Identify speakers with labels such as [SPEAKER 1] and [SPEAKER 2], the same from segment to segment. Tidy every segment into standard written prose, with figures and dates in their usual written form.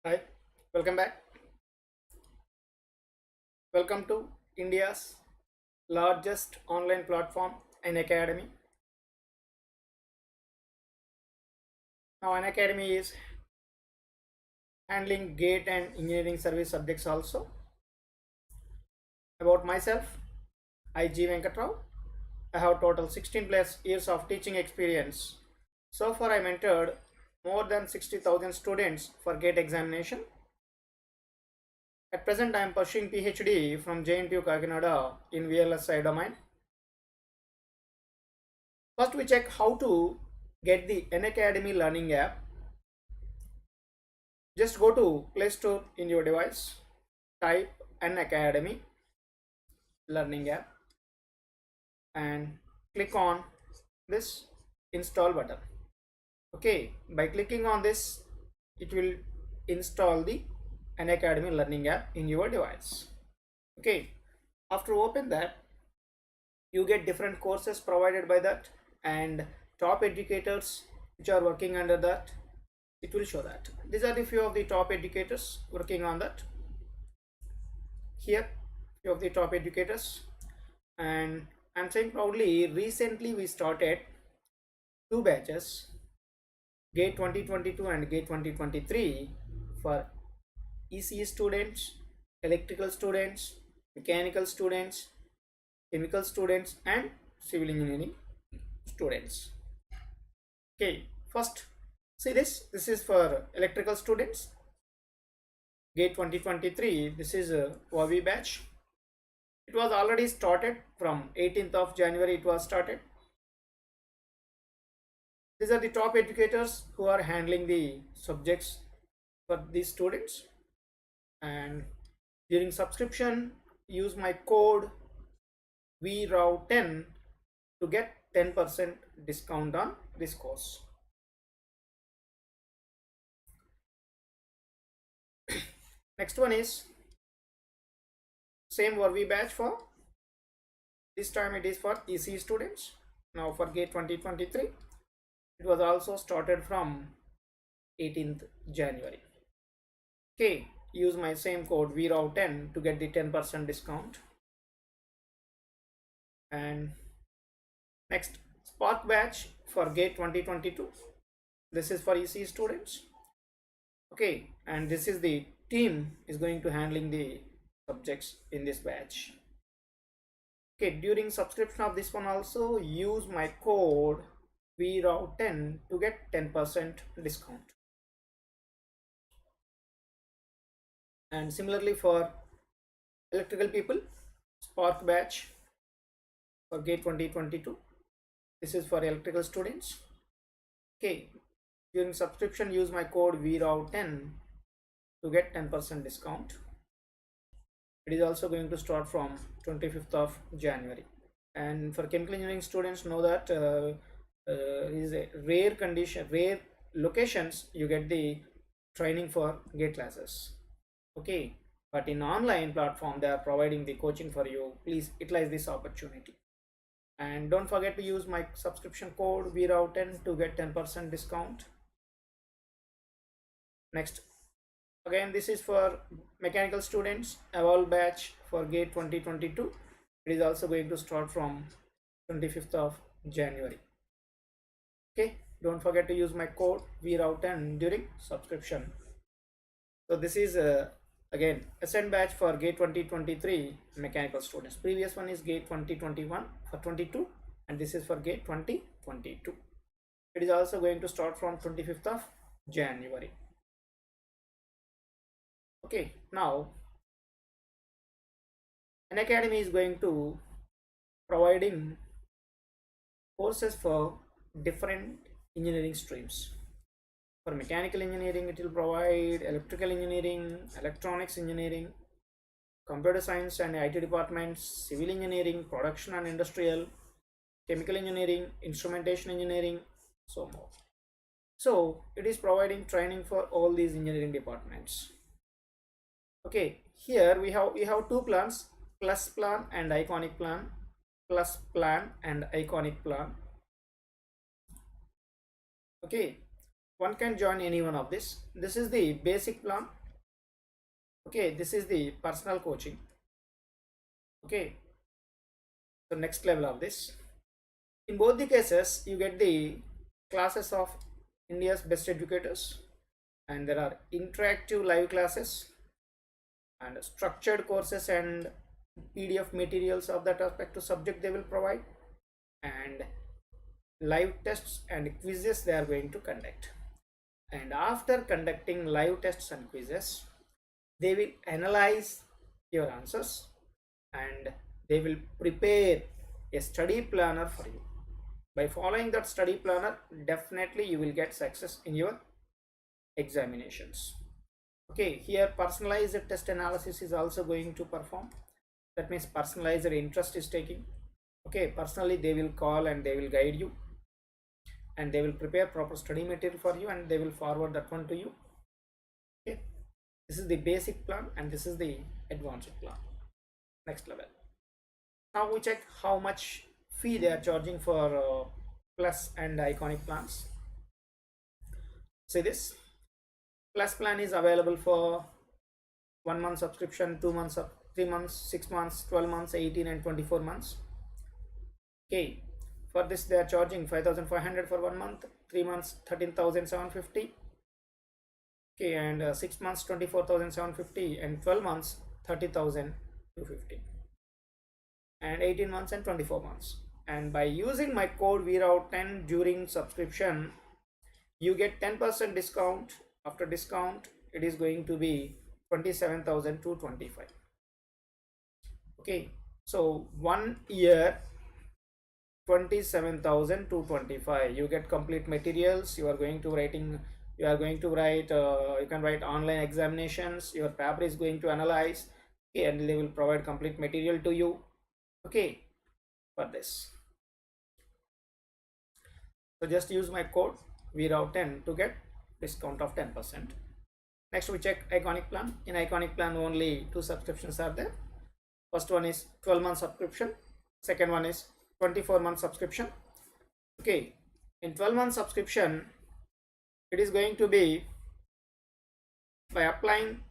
[SPEAKER 1] Hi, welcome back. Welcome to India's largest online platform, Unacademy. Now, Unacademy is handling GATE and engineering service subjects also. About myself, I G Venkata. I have total 16 plus years of teaching experience. So far, I mentored more than 60,000 students for GATE examination. At present, I am pursuing PhD from JNTU Kakinada in VLSI domain. First, we check how to get the Unacademy learning app. Just go to Play Store in your device, type Unacademy learning app and click on this install button. Okay, by clicking on this, it will install the Unacademy learning app in your device. Okay, after open that, you get different courses provided by that and top educators which are working under that. It will show that these are the few of the top educators working on that. Here few of the top educators, and I'm saying proudly recently we started two batches, GATE 2022 and GATE 2023, for ECE students, electrical students, mechanical students, chemical students and civil engineering students. Okay, first see this is for electrical students, GATE 2023. This is a WAVI batch. It was already started from 18th of January. It was started. These are the top educators who are handling the subjects for these students. And during subscription, use my code VRAW10 to get 10% discount on this course. Next one is same WAVI batch for this time it is for EC students. Now for GATE 2023, it was also started from 18th January. Okay, use my same code VRAW10 to get the 10% discount. And next, Spark batch for GATE 2022. This is for EC students. Okay, and this is the team is going to handling the subjects in this batch. Okay, during subscription of this one also use my code VRAW10 to get 10% discount. And similarly for electrical people, Spark batch for GATE 2022. This is for electrical students. Okay, during subscription use my code VRAW10 to get 10% discount. It is also going to start from 25th of January. And for chemical engineering students, know that is a rare locations you get the training for GATE classes. Okay, but in online platform they are providing the coaching for you. Please utilize this opportunity. And don't forget to use my subscription code VRAW10 to get 10% discount. Next, again this is for mechanical students, evolve batch for GATE 2022. It is also going to start from 25th of January. Okay, don't forget to use my code VRAW10 during subscription. So this is again Ascend batch for GATE 2023 mechanical students. Previous one is GATE 2021 for 22, and this is for GATE 2022. It is also going to start from 25th of January. Okay, now Unacademy is going to providing courses for different engineering streams. For mechanical engineering, it will provide electrical engineering, electronics engineering, computer science and IT departments, civil engineering, production and industrial, chemical engineering, instrumentation engineering, so more. So it is providing training for all these engineering departments. Okay, here we have two plans, plus plan and iconic plan, plus plan and iconic plan. Okay, one can join any one of this. This is the basic plan. Okay, this is the personal coaching. Okay, so next level of this. In both the cases, you get the classes of India's best educators, and there are interactive live classes and structured courses and PDF materials of that respective subject they will provide, and live tests and quizzes they are going to conduct. And after conducting live tests and quizzes, they will analyze your answers and they will prepare a study planner for you. By following that study planner, definitely you will get success in your examinations. Okay, here personalized test analysis is also going to perform. That means personalized interest is taking. Okay, personally they will call and they will guide you, and they will prepare proper study material for you, and they will forward that one to you. Okay, this is the basic plan and this is the advanced plan. Next level. Now we check how much fee they are charging for plus and iconic plans. See this plus plan is available for 1 month subscription, 2 months, 3 months, 6 months, 12 months, 18 and 24 months. Okay, for this they are charging 5,500 for 1 month, 3 months 13,750. Okay, and 6 months 24,750, and 12 months 30,250, and 18 months and 24 months. And by using my code VROUT10 during subscription, you get 10% discount. After discount, it is going to be 27,225. Okay, so 1 year 27,225. You get complete materials. You are going to write, you can write online examinations. Your paper is going to analyze. Okay, and they will provide complete material to you. Okay, for this. So just use my code VROUT10 to get discount of 10%. Next we check iconic plan. In iconic plan only 2 subscriptions are there. First one is 12-month subscription. Second one is 24-month subscription. Okay, in 12-month subscription, it is going to be, by applying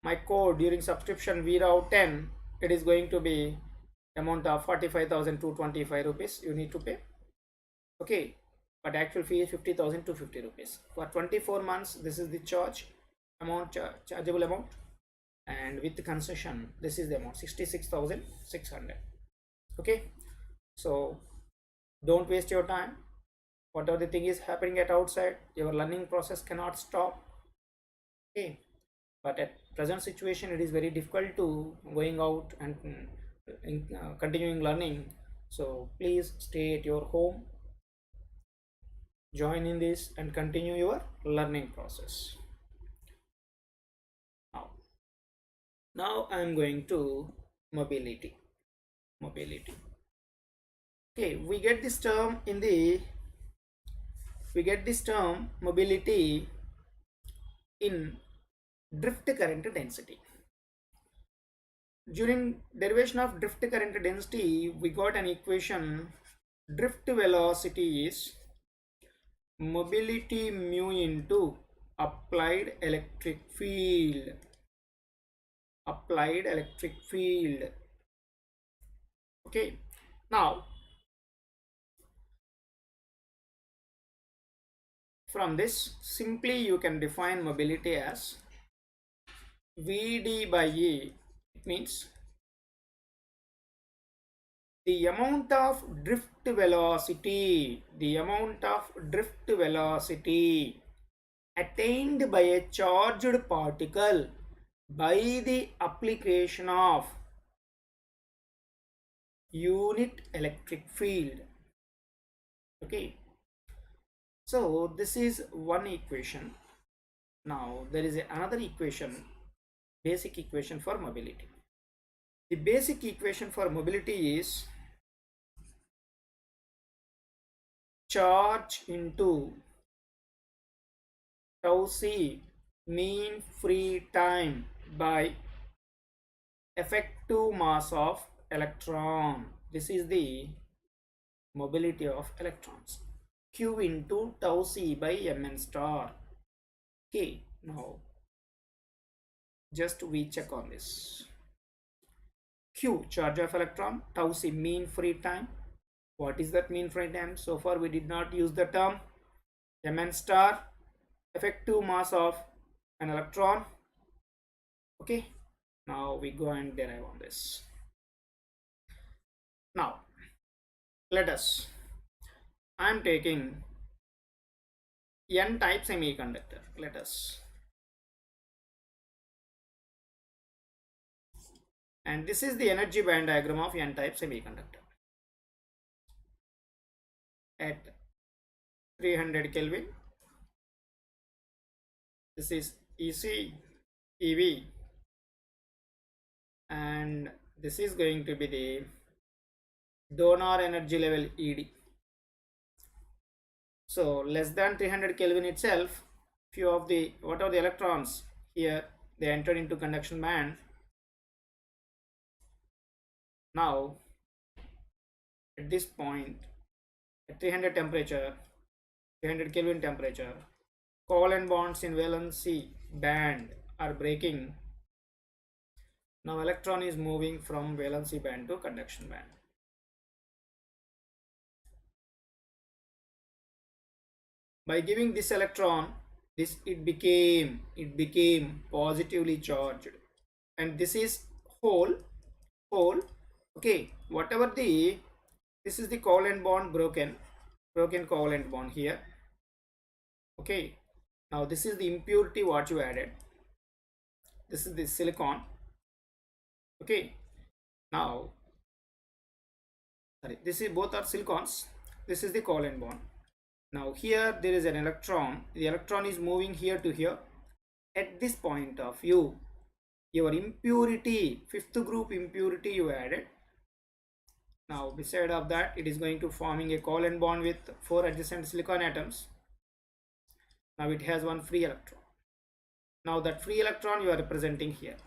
[SPEAKER 1] my code during subscription VROUT10, it is going to be amount of 45,225 rupees you need to pay. Okay, but actual fee is 50,250 rupees. For 24 months, this is the chargeable amount, and with the concession, this is the amount 66,600. Okay, so don't waste your time. Whatever the thing is happening at outside, your learning process cannot stop. Okay, but at present situation, it is very difficult to going out and continuing learning. So please stay at your home, join in this and continue your learning process. Now I am going to mobility. Okay, we get this term mobility in drift current density. During derivation of drift current density, we got an equation. Drift velocity is mobility mu into applied electric field. Okay, now from this, simply you can define mobility as Vd by E. It means the amount of drift velocity attained by a charged particle by the application of unit electric field. Okay, so this is one equation. Now there is another equation, basic equation for mobility. The basic equation for mobility is charge into tau c, mean free time, by effective mass of electron. This is the mobility of electrons. Q into tau C by Mn star. Okay, now just we check on this. Q, charge of electron, tau C, mean free time. What is that mean free time? So far we did not use the term. Mn star, effective mass of an electron. Okay, now we go and derive on this. Now let us, I am taking n type semiconductor. Let us, and this is the energy band diagram of n type semiconductor. At 300 Kelvin, this is EC, EV, and this is going to be the donor energy level ED. So less than 300 Kelvin itself, few of the, what are the electrons here, they entered into conduction band. Now at this point, at 300 temperature, 300 Kelvin temperature, covalent bonds in valency band are breaking. Now electron is moving from valency band to conduction band. By giving this electron, this it became positively charged, and this is hole. Okay, whatever the, this is the covalent bond broken covalent bond here. Okay, now this is the impurity what you added. This is the silicon. Okay, now sorry, this is, both are silicons. This is the covalent bond. Now here there is an electron. The electron is moving here to here. At this point of view, your impurity, fifth group impurity you added. Now beside of that, it is going to forming a covalent bond with 4 adjacent silicon atoms. Now it has one free electron. Now that free electron you are representing here.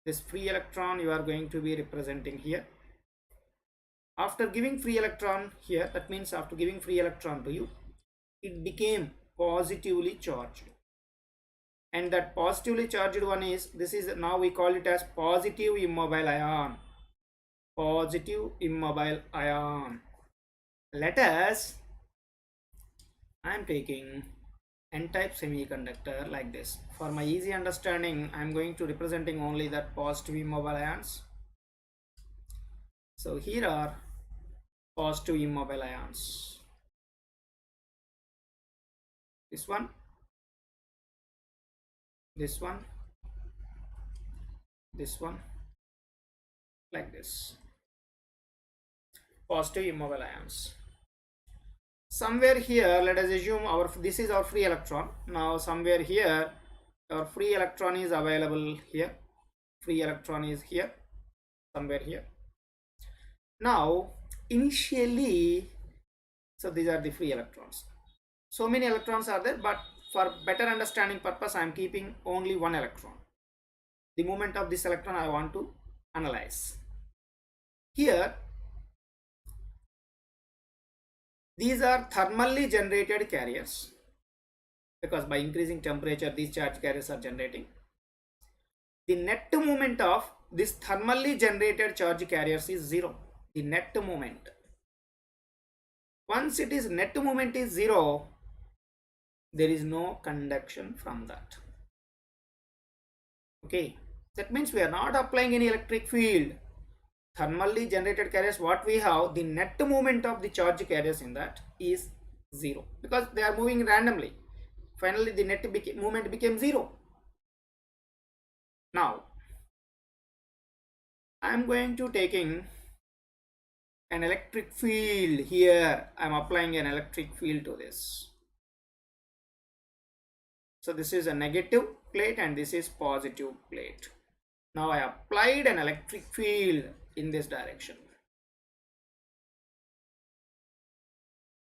[SPEAKER 1] This free electron you are going to be representing here. After giving free electron here, that means after giving free electron to you, it became positively charged. And that positively charged one is, this is, now we call it as positive immobile ion. Positive immobile ion. Let us, I am taking n-type semiconductor like this. For my easy understanding, I am going to representing only that positive immobile ions. So here are positive immobile ions. This one, this one, this one, like this. Positive immobile ions. Somewhere here, let us assume our, this is our free electron. Now somewhere here, our free electron is available here. Free electron is here, somewhere here. Now initially, so these are the free electrons. So many electrons are there, but for better understanding purpose, I am keeping only one electron. The movement of this electron I want to analyze. Here, these are thermally generated carriers, because by increasing temperature these charge carriers are generating. The net movement of this thermally generated charge carriers is 0. The net movement. Once it is net movement is 0, there is no conduction from that. Okay, that means we are not applying any electric field. Thermally generated carriers, what we have, the net movement of the charge carriers in that is 0, because they are moving randomly. Finally the net movement became 0. Now I am going to taking an electric field here. I am applying an electric field to this. So this is a negative plate and this is positive plate. Now I applied an electric field in this direction.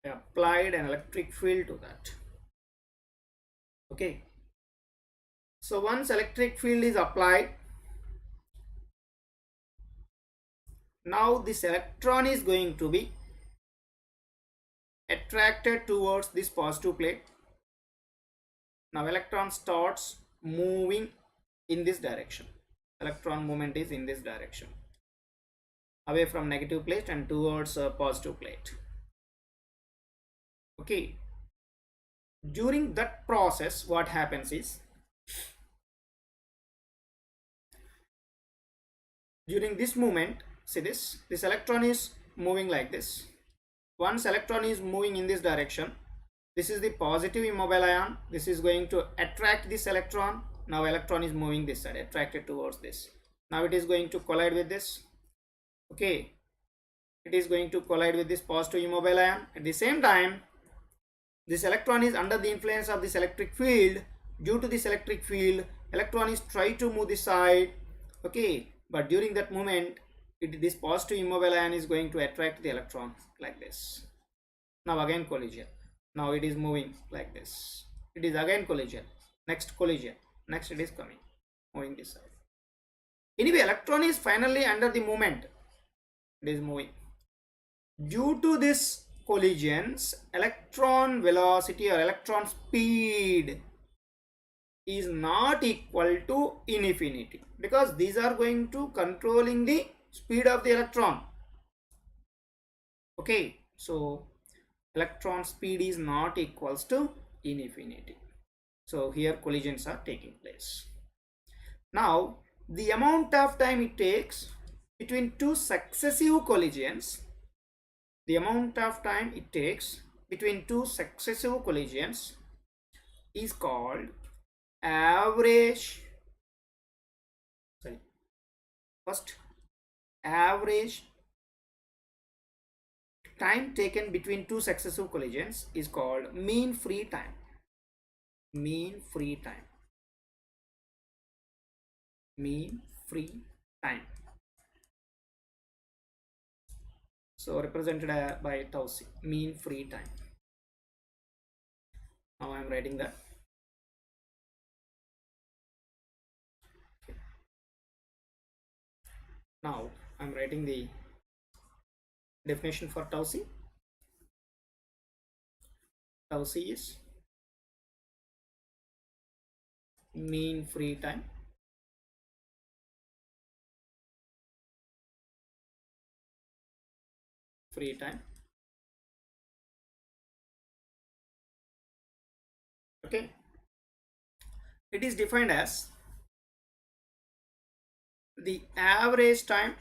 [SPEAKER 1] I applied an electric field to that. Okay. So once electric field is applied, now this electron is going to be attracted towards this positive plate. Now electron starts moving in this direction. Electron movement is in this direction, away from negative plate and towards a positive plate. Okay, during that process what happens is, during this movement, see this electron is moving like this. Once electron is moving in this direction, this is the positive immobile ion, this is going to attract this electron. Now electron is moving this side, attracted towards this. Now it is going to collide with this. Okay, it is going to collide with this positive immobile ion. At the same time, this electron is under the influence of this electric field. Due to this electric field, electron is trying to move this side. Okay, but during that moment, this positive immobile ion is going to attract the electron like this. Now again collision. Now it is moving like this. It is again collision. Next collision. Next it is coming, moving this side. Anyway, electron is finally under the movement. It is moving. Due to this collisions, electron velocity or electron speed is not equal to infinity, because these are going to controlling the speed of the electron. Okay, so electron speed is not equals to infinity. So here collisions are taking place. Now the amount of time it takes between two successive collisions, the amount of time it takes between two successive collisions is called average, average time taken between two successive collisions is called mean free time. Mean free time. Mean free time. So represented by tau c, mean free time. Now I am writing that. Okay. Now I am writing the definition for tau c. Tau c is mean free time. Free time. Okay. It is defined as the average time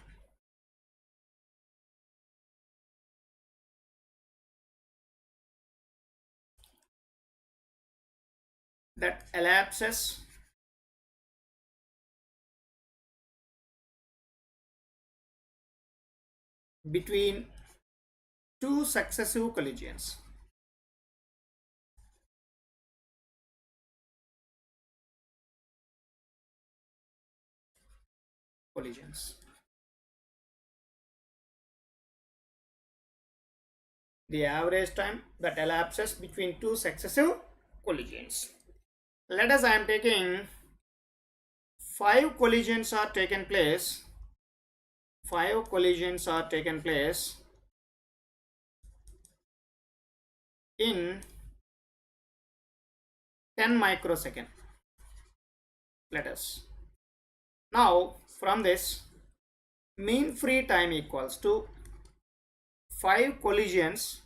[SPEAKER 1] that elapses between two successive collisions. The average time that elapses between two successive collisions. Let us, I am taking 5 collisions are taken place. 5 collisions are taken place in 10 microsecond. Let us. Now from this, mean free time equals to 5 collisions.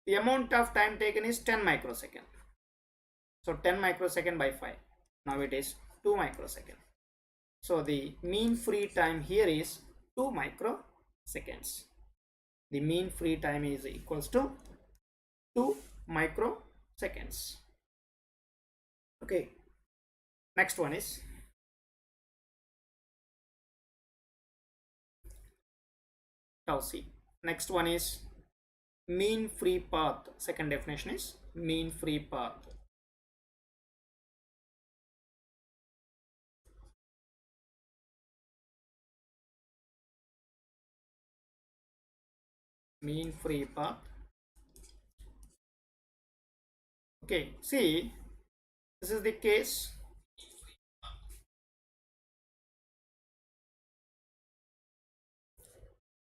[SPEAKER 1] The amount of time taken is 10 microsecond. So 10 microsecond by 5. Now it is 2 microsecond. So the mean free time here is 2 microseconds. The mean free time is equals to 2 microseconds. Okay. Next one is tau c. Next one is mean free path. Second definition is mean free path. Mean free path. Okay, see, this is the case.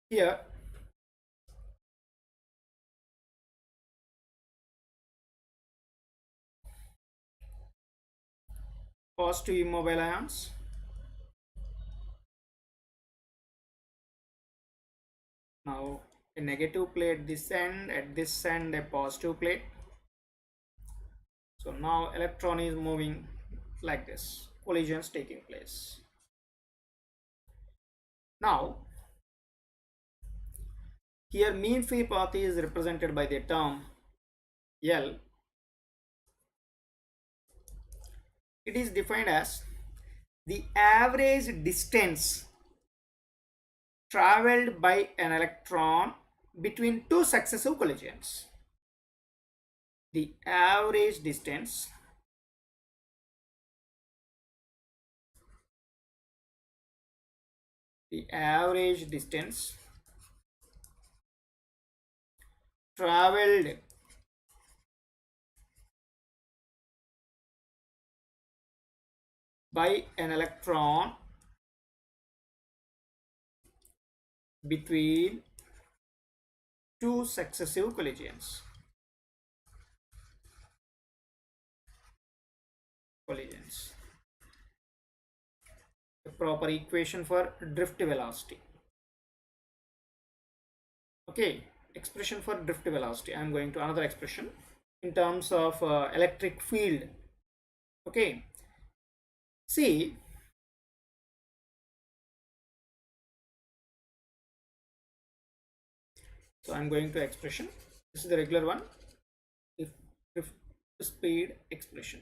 [SPEAKER 1] Here positive immobile ions. Now a negative plate this end, at this end a positive plate. So now electron is moving like this, collisions taking place. Now here mean free path is represented by the term L. It is defined as the average distance traveled by an electron between two successive collisions. The average distance traveled by an electron between two successive collisions. A proper equation for drift velocity. Okay, expression for drift velocity. I am going to another expression in terms of electric field. Okay, see, so I am going to expression. This is the regular one. If speed expression.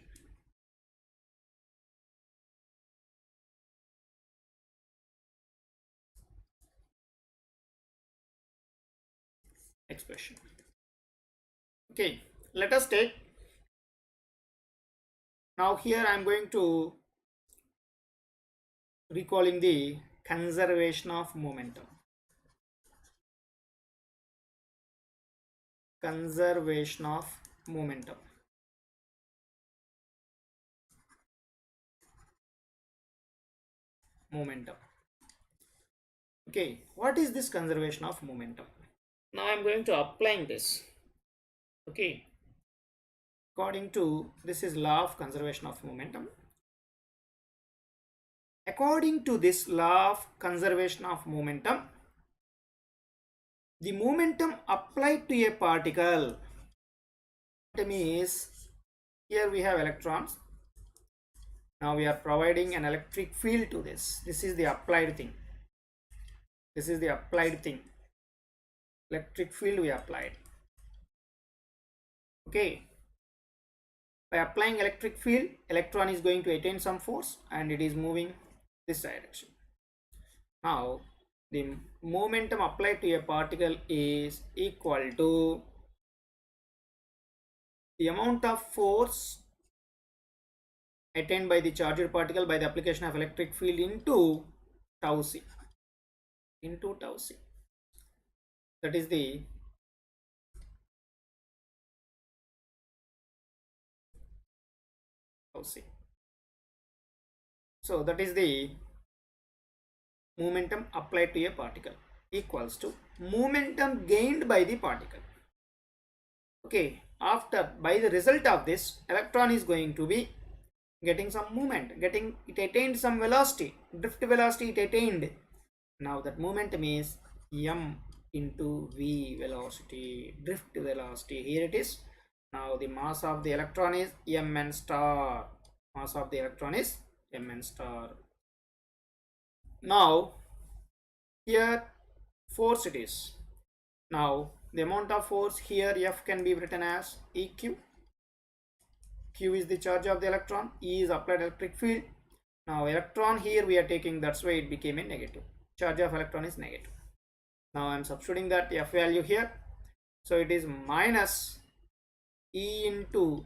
[SPEAKER 1] Okay, let us take. Now here I am going to recalling the conservation of momentum. Conservation of momentum. Okay, what is this conservation of momentum? Now I am going to applying this. Okay, according to this is law of conservation of momentum. According to this law of conservation of momentum, the momentum applied to a particle is, here we have electrons. Now we are providing an electric field to this. This is the applied thing. Electric field we applied. Okay. By applying electric field, electron is going to attain some force and it is moving this direction. Now the momentum applied to a particle is equal to the amount of force attained by the charged particle by the application of electric field into tau c. That is the tau c. So that is the momentum applied to a particle equals to momentum gained by the particle. Okay, after by the result of this, electron is going to be getting some movement, it attained some velocity, drift velocity it attained. Now that momentum is m into v velocity, drift velocity. Here it is. Now the mass of the electron is mn star. Now here force it is. Now the amount of force here, F can be written as EQ. Q is the charge of the electron, E is applied electric field. Now electron here we are taking, that's why it became a negative. Charge of electron is negative. Now I am substituting that F value here. So it is minus E into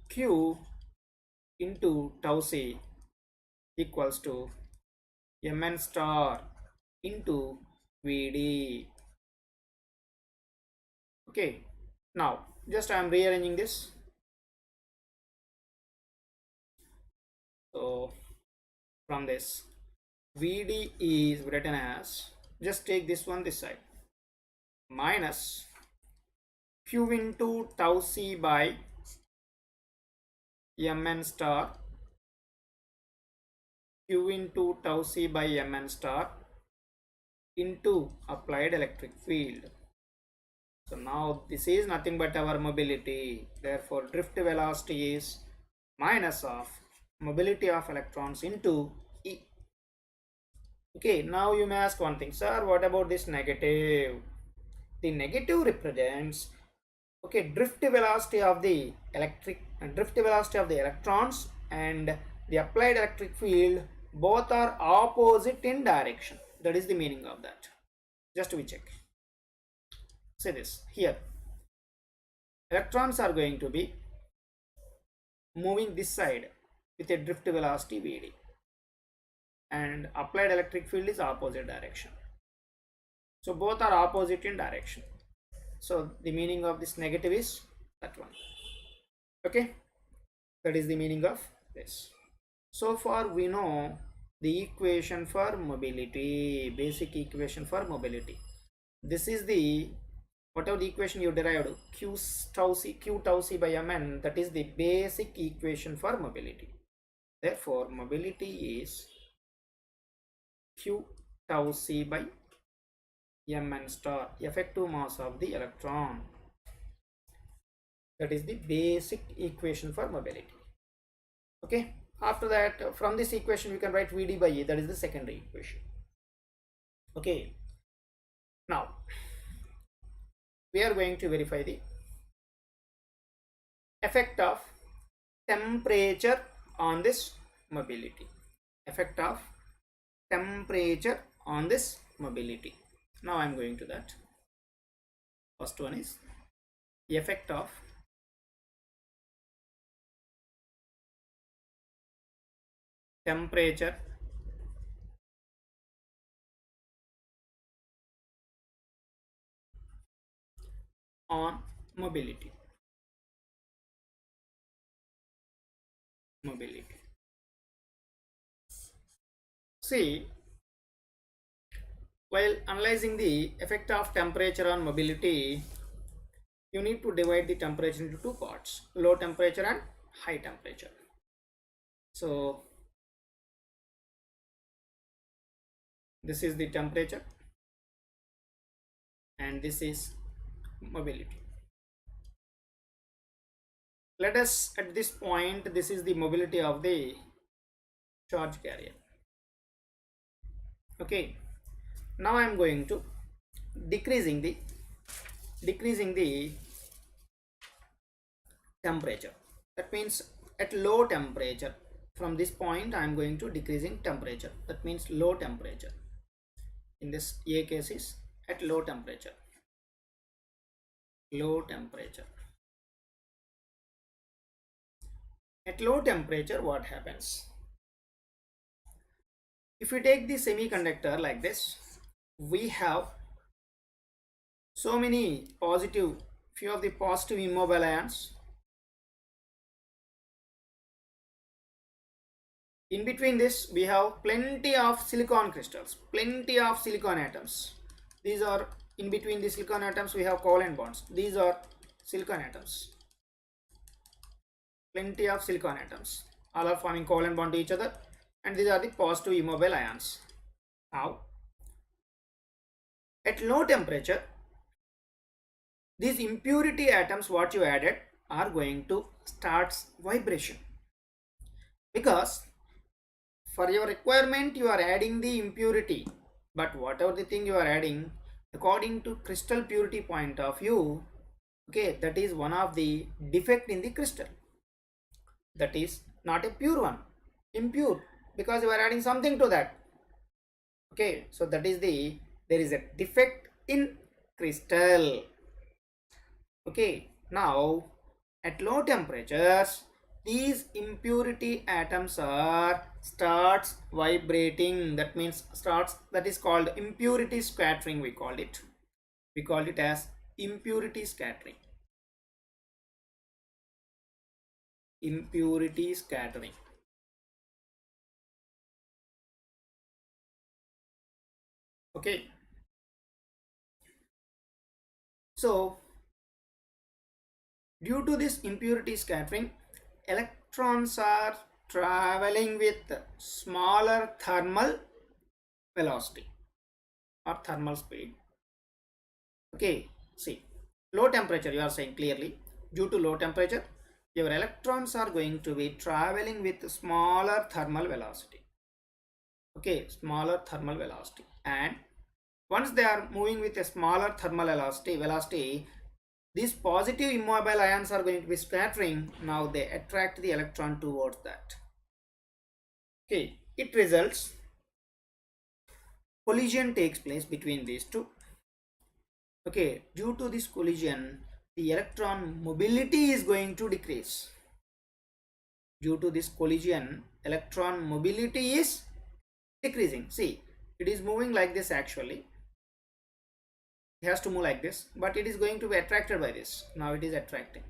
[SPEAKER 1] Q into tau c equals to mn star into Vd. Okay, now just I am rearranging this. So from this, Vd is written as, just take this one this side, minus Q into tau c by mn star Q into tau c by mn star into applied electric field. So now this is nothing but our mobility. Therefore, drift velocity is minus of mobility of electrons into E. Okay, now you may ask one thing, sir, what about this negative? The negative represents, okay, drift velocity of the electrons and the applied electric field both are opposite in direction. That is the meaning of that. Just we check. Say this here. Electrons are going to be moving this side with a drift velocity Vd, and applied electric field is opposite direction. So both are opposite in direction. So the meaning of this negative is that one. Okay, that is the meaning of this. So far we know the equation for mobility, basic equation for mobility. This is the, whatever the equation you derived, q tau c by mn, that is the basic equation for mobility. Therefore mobility is q tau c by mn star, effective mass of the electron. That is the basic equation for mobility. Okay, after that, from this equation we can write Vd by E, that is the secondary equation. Okay, now we are going to verify the effect of temperature on this mobility. Effect of temperature on this mobility. Now I am going to that. First one is the effect of temperature on mobility. See, while analyzing the effect of temperature on mobility, you need to divide the temperature into two parts, low temperature and high temperature. So this is the temperature and this is mobility. Let us, at this point, this is the mobility of the charge carrier. Okay, now I am going to decreasing the temperature. That means at low temperature, from this point I am going to decreasing temperature. That means low temperature. In this A case is at low temperature. At low temperature, what happens? If we take the semiconductor like this, we have so many positive, few of the positive immobile ions. In between this, we have plenty of silicon crystals, plenty of silicon atoms. These are, in between the silicon atoms, we have covalent bonds. These are silicon atoms. Plenty of silicon atoms. All are forming covalent bond to each other. And these are the positive immobile ions. Now, at low temperature, these impurity atoms what you added are going to start vibration, because for your requirement you are adding the impurity, but whatever the thing you are adding, according to crystal purity point of view, okay, that is one of the defect in the crystal. That is not a pure one, impure, because you are adding something to that. Okay, so that is the, there is a defect in crystal. Okay, now at low temperatures, these impurity atoms are starts vibrating. That means starts, that is called impurity scattering. We called it as impurity scattering. Impurity scattering. Okay, so due to this impurity scattering, electrons are traveling with smaller thermal velocity or thermal speed. Okay, see, low temperature, you are saying clearly, due to low temperature, your electrons are going to be traveling with smaller thermal velocity. Okay, smaller thermal velocity, and once they are moving with a smaller thermal velocity, these positive immobile ions are going to be scattering. Now they attract the electron towards that. Okay, it results collision takes place between these two. Okay, due to this collision, the electron mobility is going to decrease. Due to this collision, electron mobility is decreasing. See, it is moving like this actually. It has to move like this, but it is going to be attracted by this. Now it is attracting.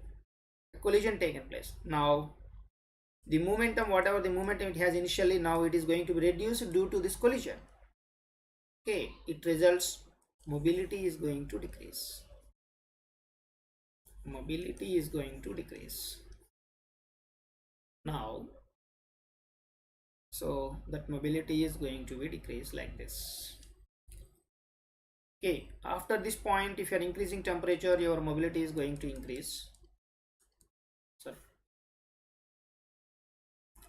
[SPEAKER 1] Collision taken place. Now the momentum, whatever the momentum it has initially, now it is going to be reduced due to this collision. Okay, it results mobility is going to decrease. Mobility is going to decrease. Now, so that mobility is going to be decreased like this. Okay, after this point, if you are increasing temperature, your mobility is going to increase. Sorry.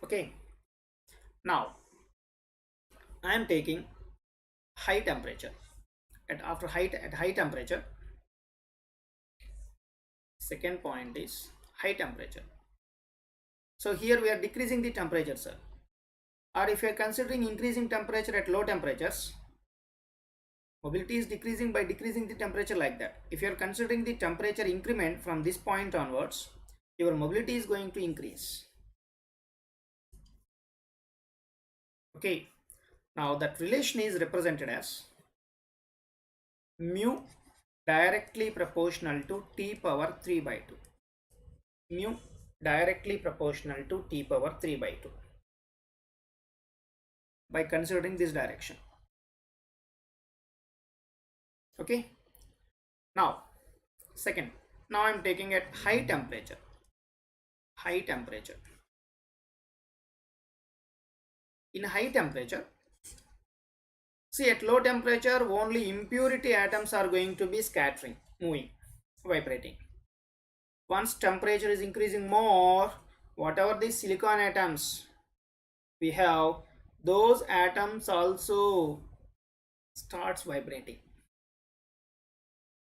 [SPEAKER 1] Okay, now I am taking high temperature. At high temperature, second point is high temperature. So here we are decreasing the temperature, sir. Or if you are considering increasing temperature at low temperatures, mobility is decreasing by decreasing the temperature like that. If you are considering the temperature increment from this point onwards, your mobility is going to increase. Okay, now that relation is represented as mu directly proportional to t power 3 by 2. Mu directly proportional to t power 3 by 2 by considering this direction. Okay, now second, now I am taking at high temperature. High temperature. In high temperature, see, at low temperature only impurity atoms are going to be scattering, moving, vibrating. Once temperature is increasing more, whatever the silicon atoms we have, those atoms also starts vibrating.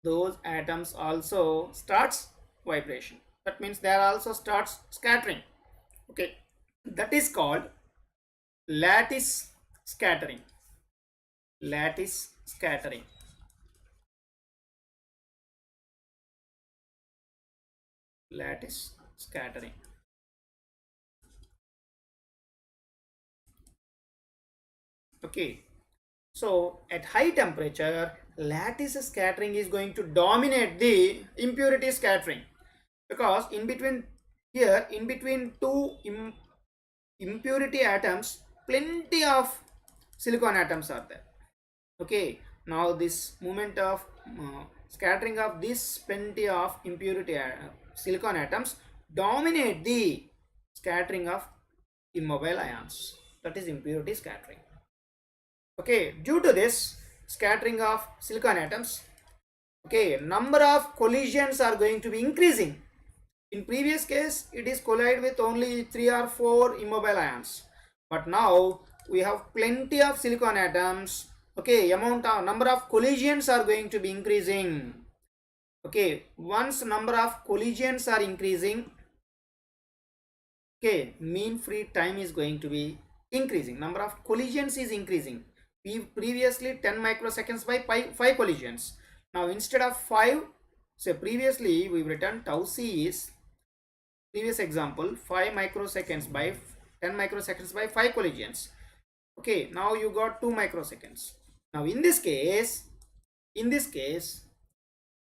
[SPEAKER 1] Those atoms also starts vibration. That means they are also starts scattering. Okay, that is called lattice scattering. Lattice scattering. Lattice scattering. Okay, so at high temperature, lattice scattering is going to dominate the impurity scattering, because in between here, in between two impurity atoms, plenty of silicon atoms are there. Okay, now this movement of scattering of this plenty of impurity silicon atoms dominate the scattering of immobile ions. That is impurity scattering. Okay, due to this scattering of silicon atoms, okay, number of collisions are going to be increasing. In previous case, it is collide with only 3 or 4 immobile ions, but now we have plenty of silicon atoms. Okay, number of collisions are going to be increasing. Okay, once number of collisions are increasing, okay, mean free time is going to be increasing. Number of collisions is increasing. We previously 10 microseconds by 5 collisions. Now instead of 5, so previously we written tau c is, previous example, 5 microseconds by 10 microseconds by 5 collisions. Okay, now you got 2 microseconds. Now in this case,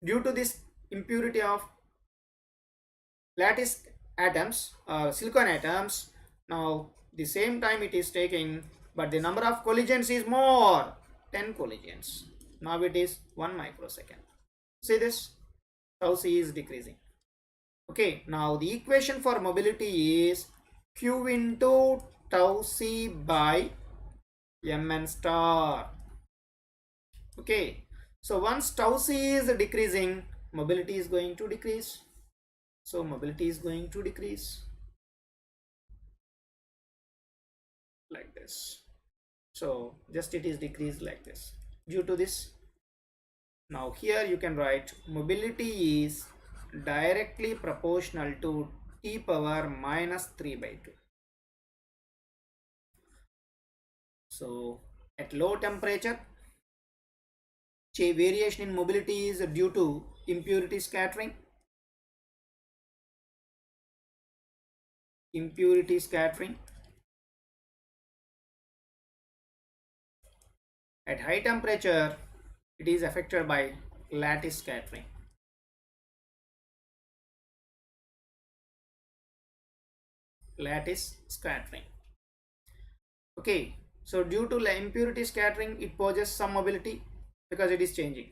[SPEAKER 1] due to this impurity of lattice atoms, silicon atoms, now the same time it is taking, but the number of collisions is more, 10 collisions. Now it is 1 microsecond. See this, tau c is decreasing. Okay, now the equation for mobility is Q into tau C by Mn star. Okay, so once tau C is decreasing, mobility is going to decrease. So mobility is going to decrease like this. So just it is decreased like this. Due to this, now here you can write mobility is directly proportional to t power minus 3 by 2. So at low temperature, variation in mobility is due to impurity scattering. Impurity scattering. At high temperature, it is affected by lattice scattering. Lattice scattering. Okay, so due to impurity scattering, it poses some mobility because it is changing,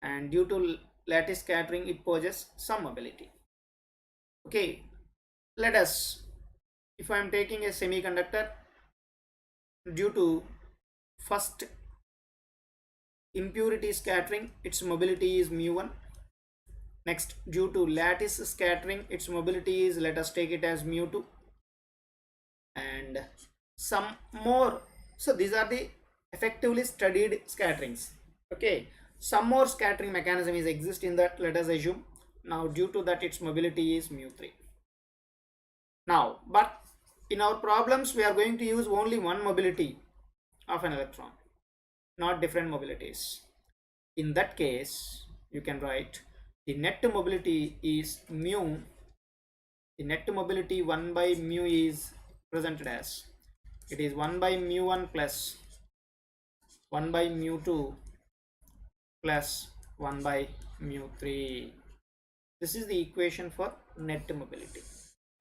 [SPEAKER 1] and due to lattice scattering, it poses some mobility. Okay, let us, if I am taking a semiconductor, due to first impurity scattering, its mobility is mu1. Next, due to lattice scattering, its mobility is, let us take it as mu2, and some more. So these are the effectively studied scatterings. Okay, some more scattering mechanism is exist in that, let us assume. Now due to that, its mobility is mu3. Now, but in our problems we are going to use only one mobility of an electron, not different mobilities. In that case, you can write the net mobility is mu. The net mobility 1 by mu is presented as, it is 1 by mu1 plus 1 by mu2 plus 1 by mu3. This is the equation for net mobility.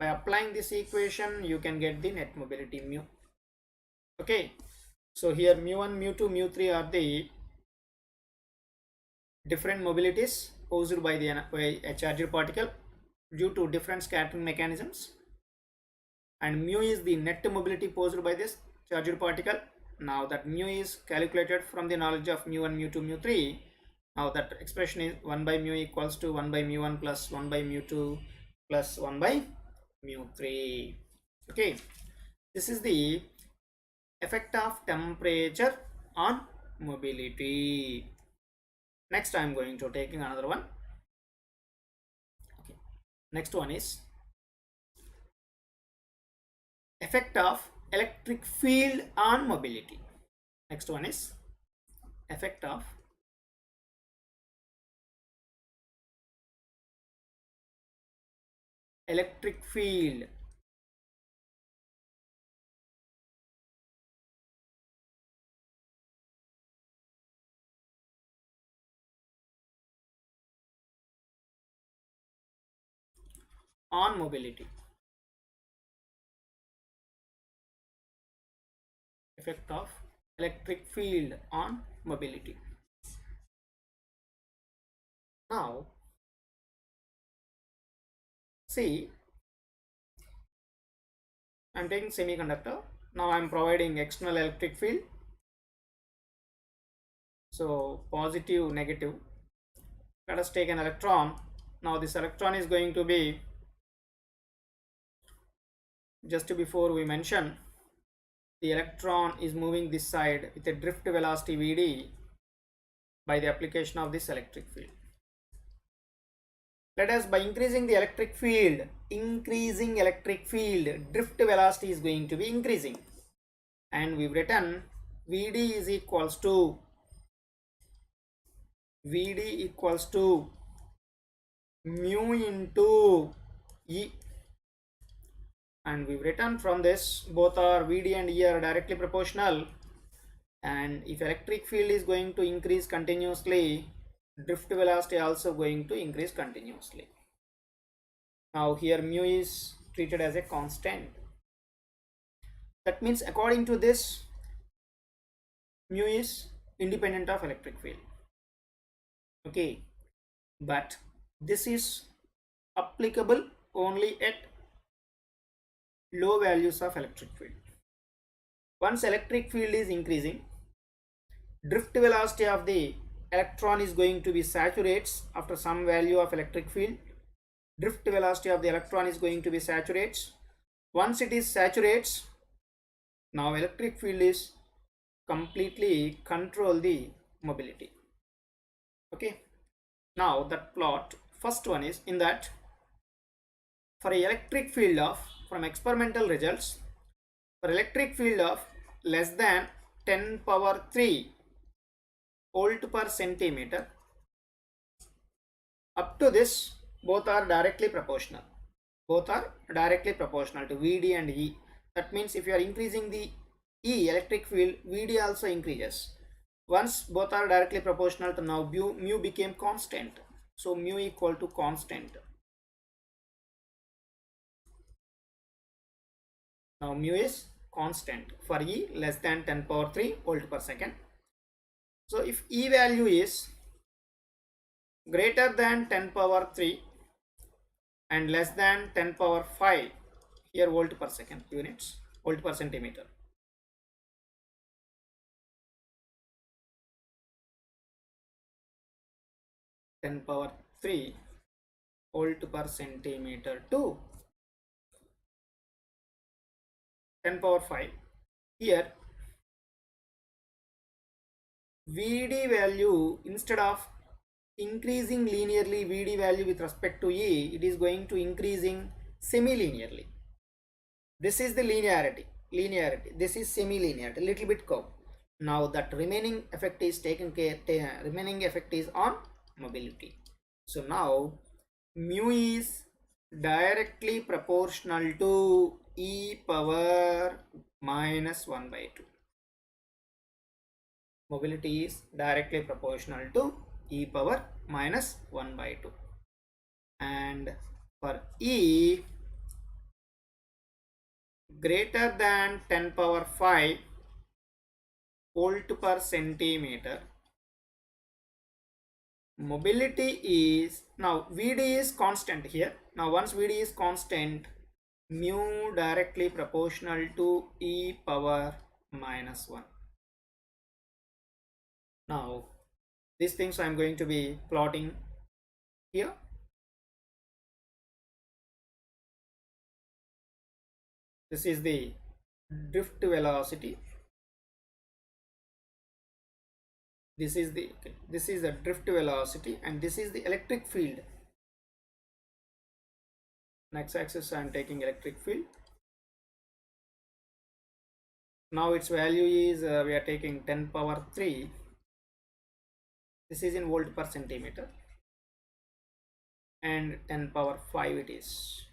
[SPEAKER 1] By applying this equation, you can get the net mobility mu. Okay, so here mu1, mu2, mu3 are the different mobilities posed by a charged particle due to different scattering mechanisms, and mu is the net mobility posed by this charged particle. Now that mu is calculated from the knowledge of mu1, mu2, mu3. Now that expression is 1 by mu equals to 1 by mu1 plus 1 by mu2 plus 1 by mu3. Okay, this is the effect of temperature on mobility. Next I am going to take another one. Okay, next one is effect of electric field on mobility. Next one is effect of electric field on mobility. Effect of electric field on mobility. Now see, I am taking semiconductor. Now I am providing external electric field. So positive, negative. Let us take an electron. Now this electron is going to be, just before we mention, the electron is moving this side with a drift velocity Vd by the application of this electric field. Let us, by increasing the electric field, drift velocity is going to be increasing, and we've written Vd is equals to mu into E, and we've written from this both are Vd and E are directly proportional, and if electric field is going to increase continuously, drift velocity also going to increase continuously. Now here mu is treated as a constant. That means according to this, mu is independent of electric field. Okay, but this is applicable only at low values of electric field. Once electric field is increasing, drift velocity of the electron is going to be saturates after some value of electric field. Drift velocity of the electron is going to be saturates. Once it is saturates, now electric field is completely control the mobility. Okay, now that plot, first one is in that for a electric field of, from experimental results, for electric field of less than 10 power 3 volt per centimeter, up to this both are directly proportional. Both are directly proportional to Vd and E. That means if you are increasing the E electric field, Vd also increases. Once both are directly proportional to now mu became constant. So mu equal to constant. Now mu is constant for E less than 10 power 3 volt per second. So if E value is greater than 10 power 3 and less than 10 power 5, here volt per second units, volt per centimeter. Ten power 3 volt per centimeter to 10 power 5. Here Vd value, instead of increasing linearly Vd value with respect to E, it is going to increasing semi-linearly. This is the linearity. This is semi-linearity, little bit curve. Now that remaining effect is taken care, remaining effect is on mobility. So now mu is directly proportional to E power minus 1 by 2. Mobility is directly proportional to E power minus 1 by 2. And for E greater than 10 power 5 volt per centimeter, mobility is, now Vd is constant here. Now once Vd is constant, mu directly proportional to E power minus 1. Now these things I am going to be plotting here. This is the drift velocity. This is the drift velocity, and this is the electric field. Next axis I am taking electric field. Now its value is we are taking 10 power 3. This is in volt per centimeter, and 10 power 5 it is.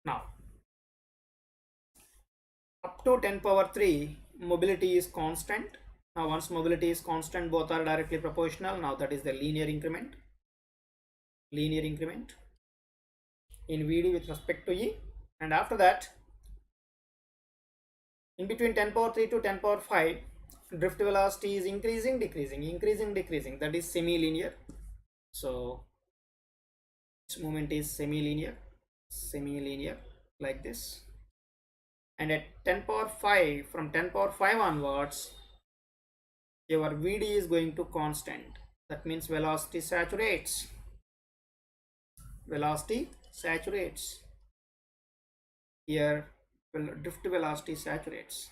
[SPEAKER 1] Now up to 10 power 3 mobility is constant. Now once mobility is constant, both are directly proportional. Now that is the linear increment in Vd with respect to E. And after that, in between 10 power 3 to 10 power 5, drift velocity is increasing, decreasing. That is semi-linear. So this movement is semi-linear like this. And at 10 power 5, from 10 power 5 onwards, your Vd is going to constant. That means velocity saturates. Here drift velocity saturates.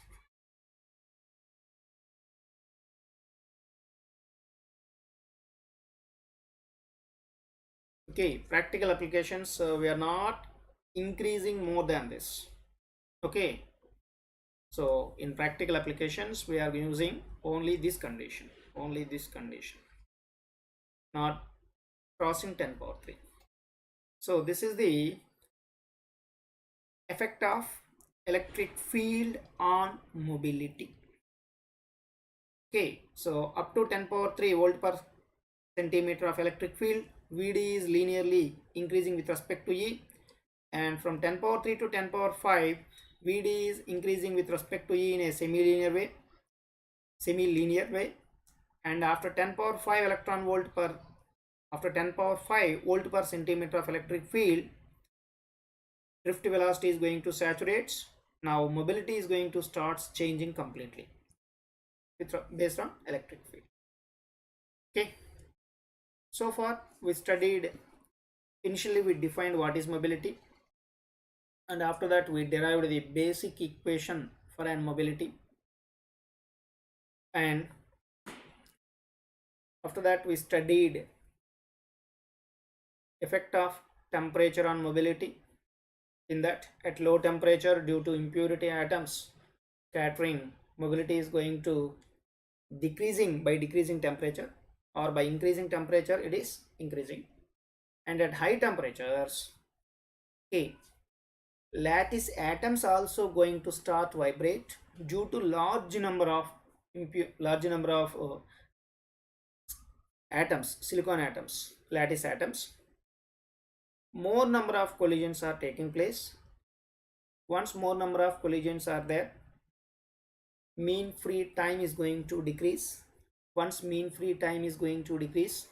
[SPEAKER 1] Okay, practical applications, we are not increasing more than this. Okay, so in practical applications we are using only this condition, not crossing 10 power 3. So this is the effect of electric field on mobility. Okay, so up to 10 power 3 volt per centimeter of electric field, Vd is linearly increasing with respect to E, and from 10 power 3 to 10 power 5, Vd is increasing with respect to E in a semi-linear way, and after 10 power 5 electron volt per After 10 power 5 volt per centimeter of electric field, drift velocity is going to saturate. Now mobility is going to start changing completely based on electric field. Okay, so far we studied, initially we defined what is mobility, and after that we derived the basic equation for an mobility, and after that we studied effect of temperature on mobility, in that at low temperature due to impurity atoms scattering, mobility is going to decreasing by decreasing temperature, or by increasing temperature it is increasing. And at high temperatures, okay, lattice atoms also going to start vibrate due to large number of atoms, silicon atoms, lattice atoms. More number of collisions are taking place. Once more number of collisions are there, mean free time is going to decrease. Once mean free time is going to decrease,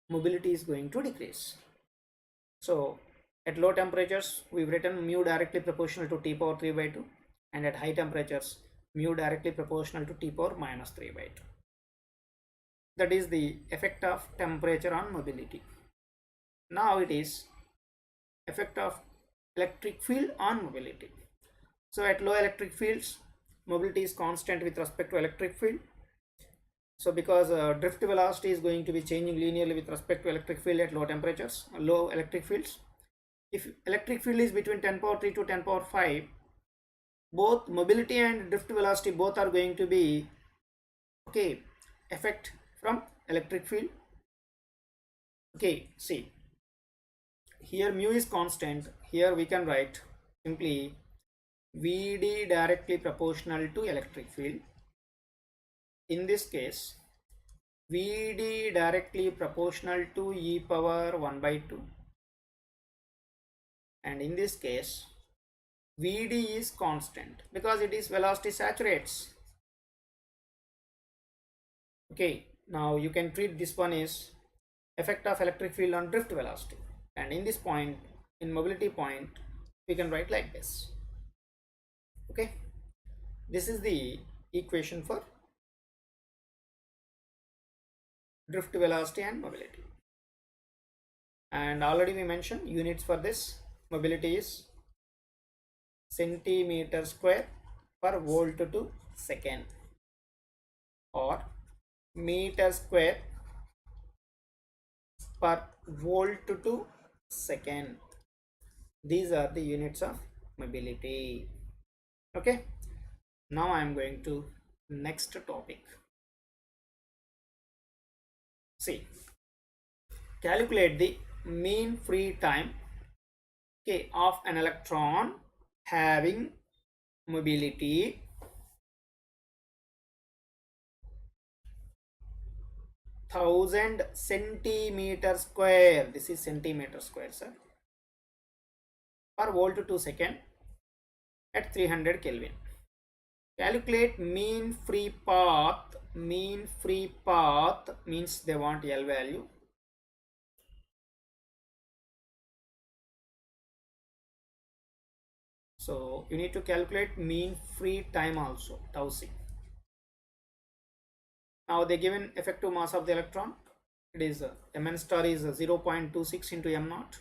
[SPEAKER 1] mobility is going to decrease. So at low temperatures we've written mu directly proportional to t power 3 by 2, and at high temperatures mu directly proportional to t power minus 3 by 2. That is the effect of temperature on mobility. Now it is effect of electric field on mobility. So at low electric fields, mobility is constant with respect to electric field. So because drift velocity is going to be changing linearly with respect to electric field at low temperatures, low electric fields. If electric field is between 10 power 3 to 10 power 5, both mobility and drift velocity both are going to be, okay, effect from electric field. Okay, see, here mu is constant. Here we can write simply Vd directly proportional to electric field. In this case, Vd directly proportional to e power 1 by 2, and in this case Vd is constant because it is velocity saturates. Okay, now you can treat this one as effect of electric field on drift velocity, and in this point, in mobility point, we can write like this. Okay, this is the equation for drift velocity and mobility, and already we mentioned units for this. Mobility is centimeter square per volt to second, or meter square per volt to second. These are the units of mobility. Okay, now I am going to next topic. See, calculate the mean free time, okay, of an electron having mobility 1000 centimeter square. This is centimeter square, sir, per volt to second at 300 Kelvin. Calculate mean free path. Mean free path means they want L value. So you need to calculate mean free time also, tau c. Now they given effective mass of the electron. It is Mn star is 0.26 into m naught,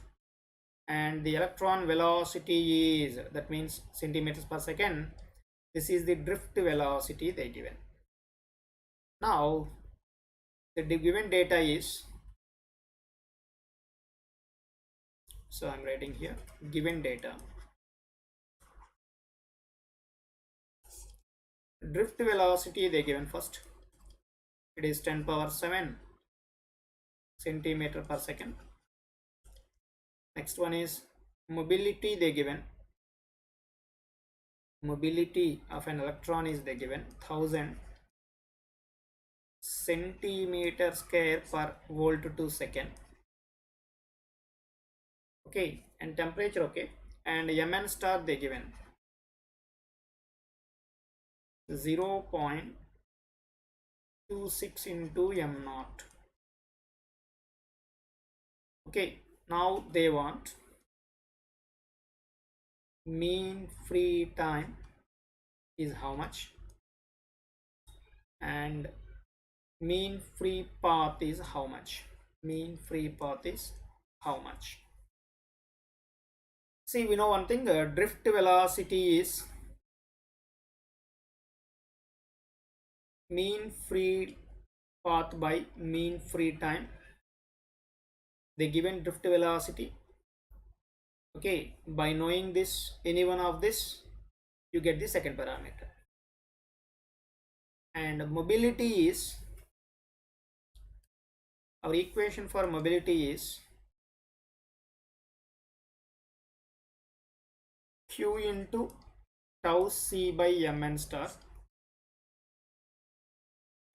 [SPEAKER 1] and the electron velocity is, that means centimeters per second. This is the drift velocity they given. Now the given data is, so I'm writing here given data. Drift velocity they given first. It is 10 power 7 centimeter per second. Next one is mobility they given. Mobility of an electron is they given 1000 centimeter square per volt to second. Okay, and temperature, okay, and Mn star they given 0.26 into m naught. Okay, now they want mean free time is how much and mean free path is how much. Mean free path is how much. See, we know one thing, drift velocity is mean free path by mean free time. The given drift velocity. Okay, by knowing this, any one of this, you get the second parameter. And mobility is, our equation for mobility is q into tau c by mn star.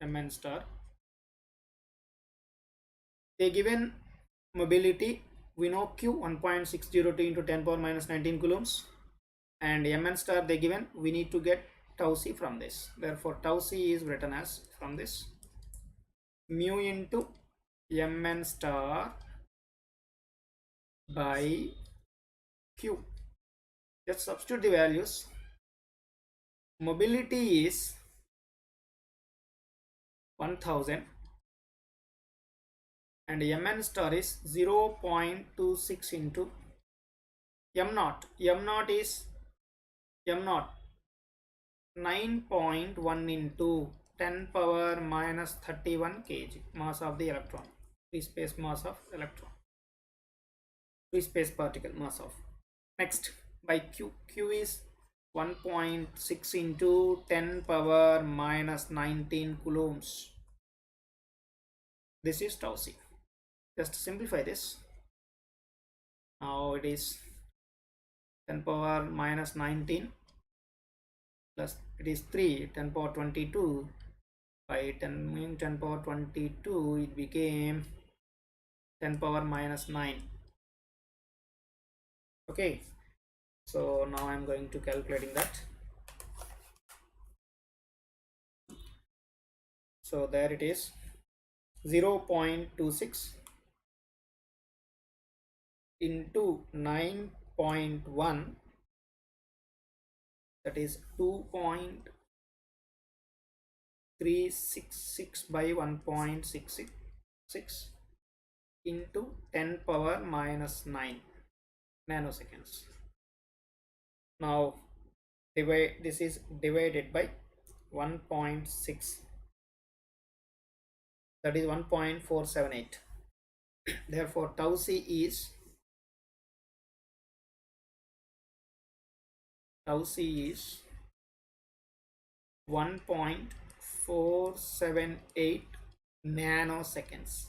[SPEAKER 1] Mn star. They given mobility, we know q 1.602 into 10 power minus 19 coulombs, and mn star they given, we need to get tau c from this. Therefore tau c is written as from this mu into mn star by q. Just substitute the values. Mobility is 1000 and mn star is 0.26 into m naught. M naught is m naught 9.1 into 10 power minus 31 kg, mass of the electron, free space mass of electron, free space particle mass of. Next, by q, q is 1.6 into 10 power minus 19 coulombs. This is tau c. Just simplify this. Now it is 10 power minus 19 plus it is 3, 10 power 22 by 10 power 22, it became 10 power minus 9. Okay, so now I'm going to calculating that. So there it is 0.26 into 9.1, that is 2.366 by 1.66 into 10 power minus 9 nanoseconds. Now divide, this is divided by 1.6, that is 1.478. Therefore tau c is 1.478 nanoseconds.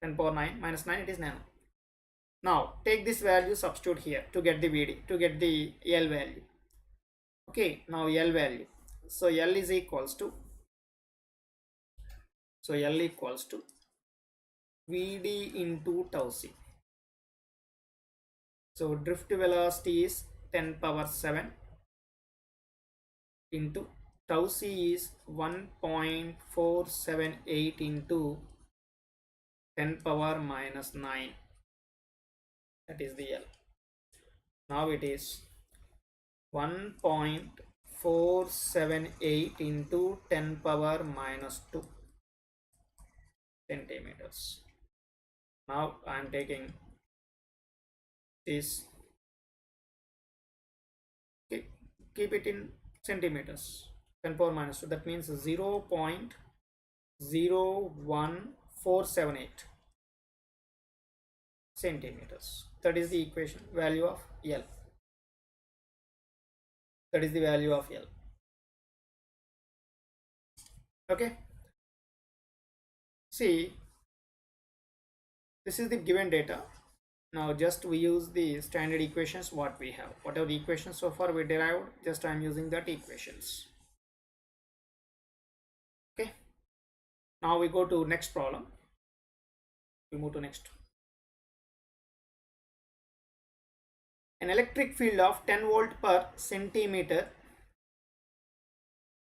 [SPEAKER 1] 10 power 9 minus 9, it is nano. Now take this value, substitute here to get the VD, to get the L value. Okay, now L value. So L is equals to, so L equals to VD into tau c. So drift velocity is 10 power 7 into tau c is 1.478 into 10 power minus 9. That is the L. Now it is 1.478 into 10 power minus 2 centimeters. Now I am taking this, keep it in centimeters, 10 power minus 2, that means 0.01478 centimeters. That is the equation value of L. That is the value of L. Okay, see, this is the given data. Now just we use the standard equations what we have, whatever the equations so far we derived, just I am using that equations. Okay, now we go to next problem. We move to next. An electric field of 10 volt per centimeter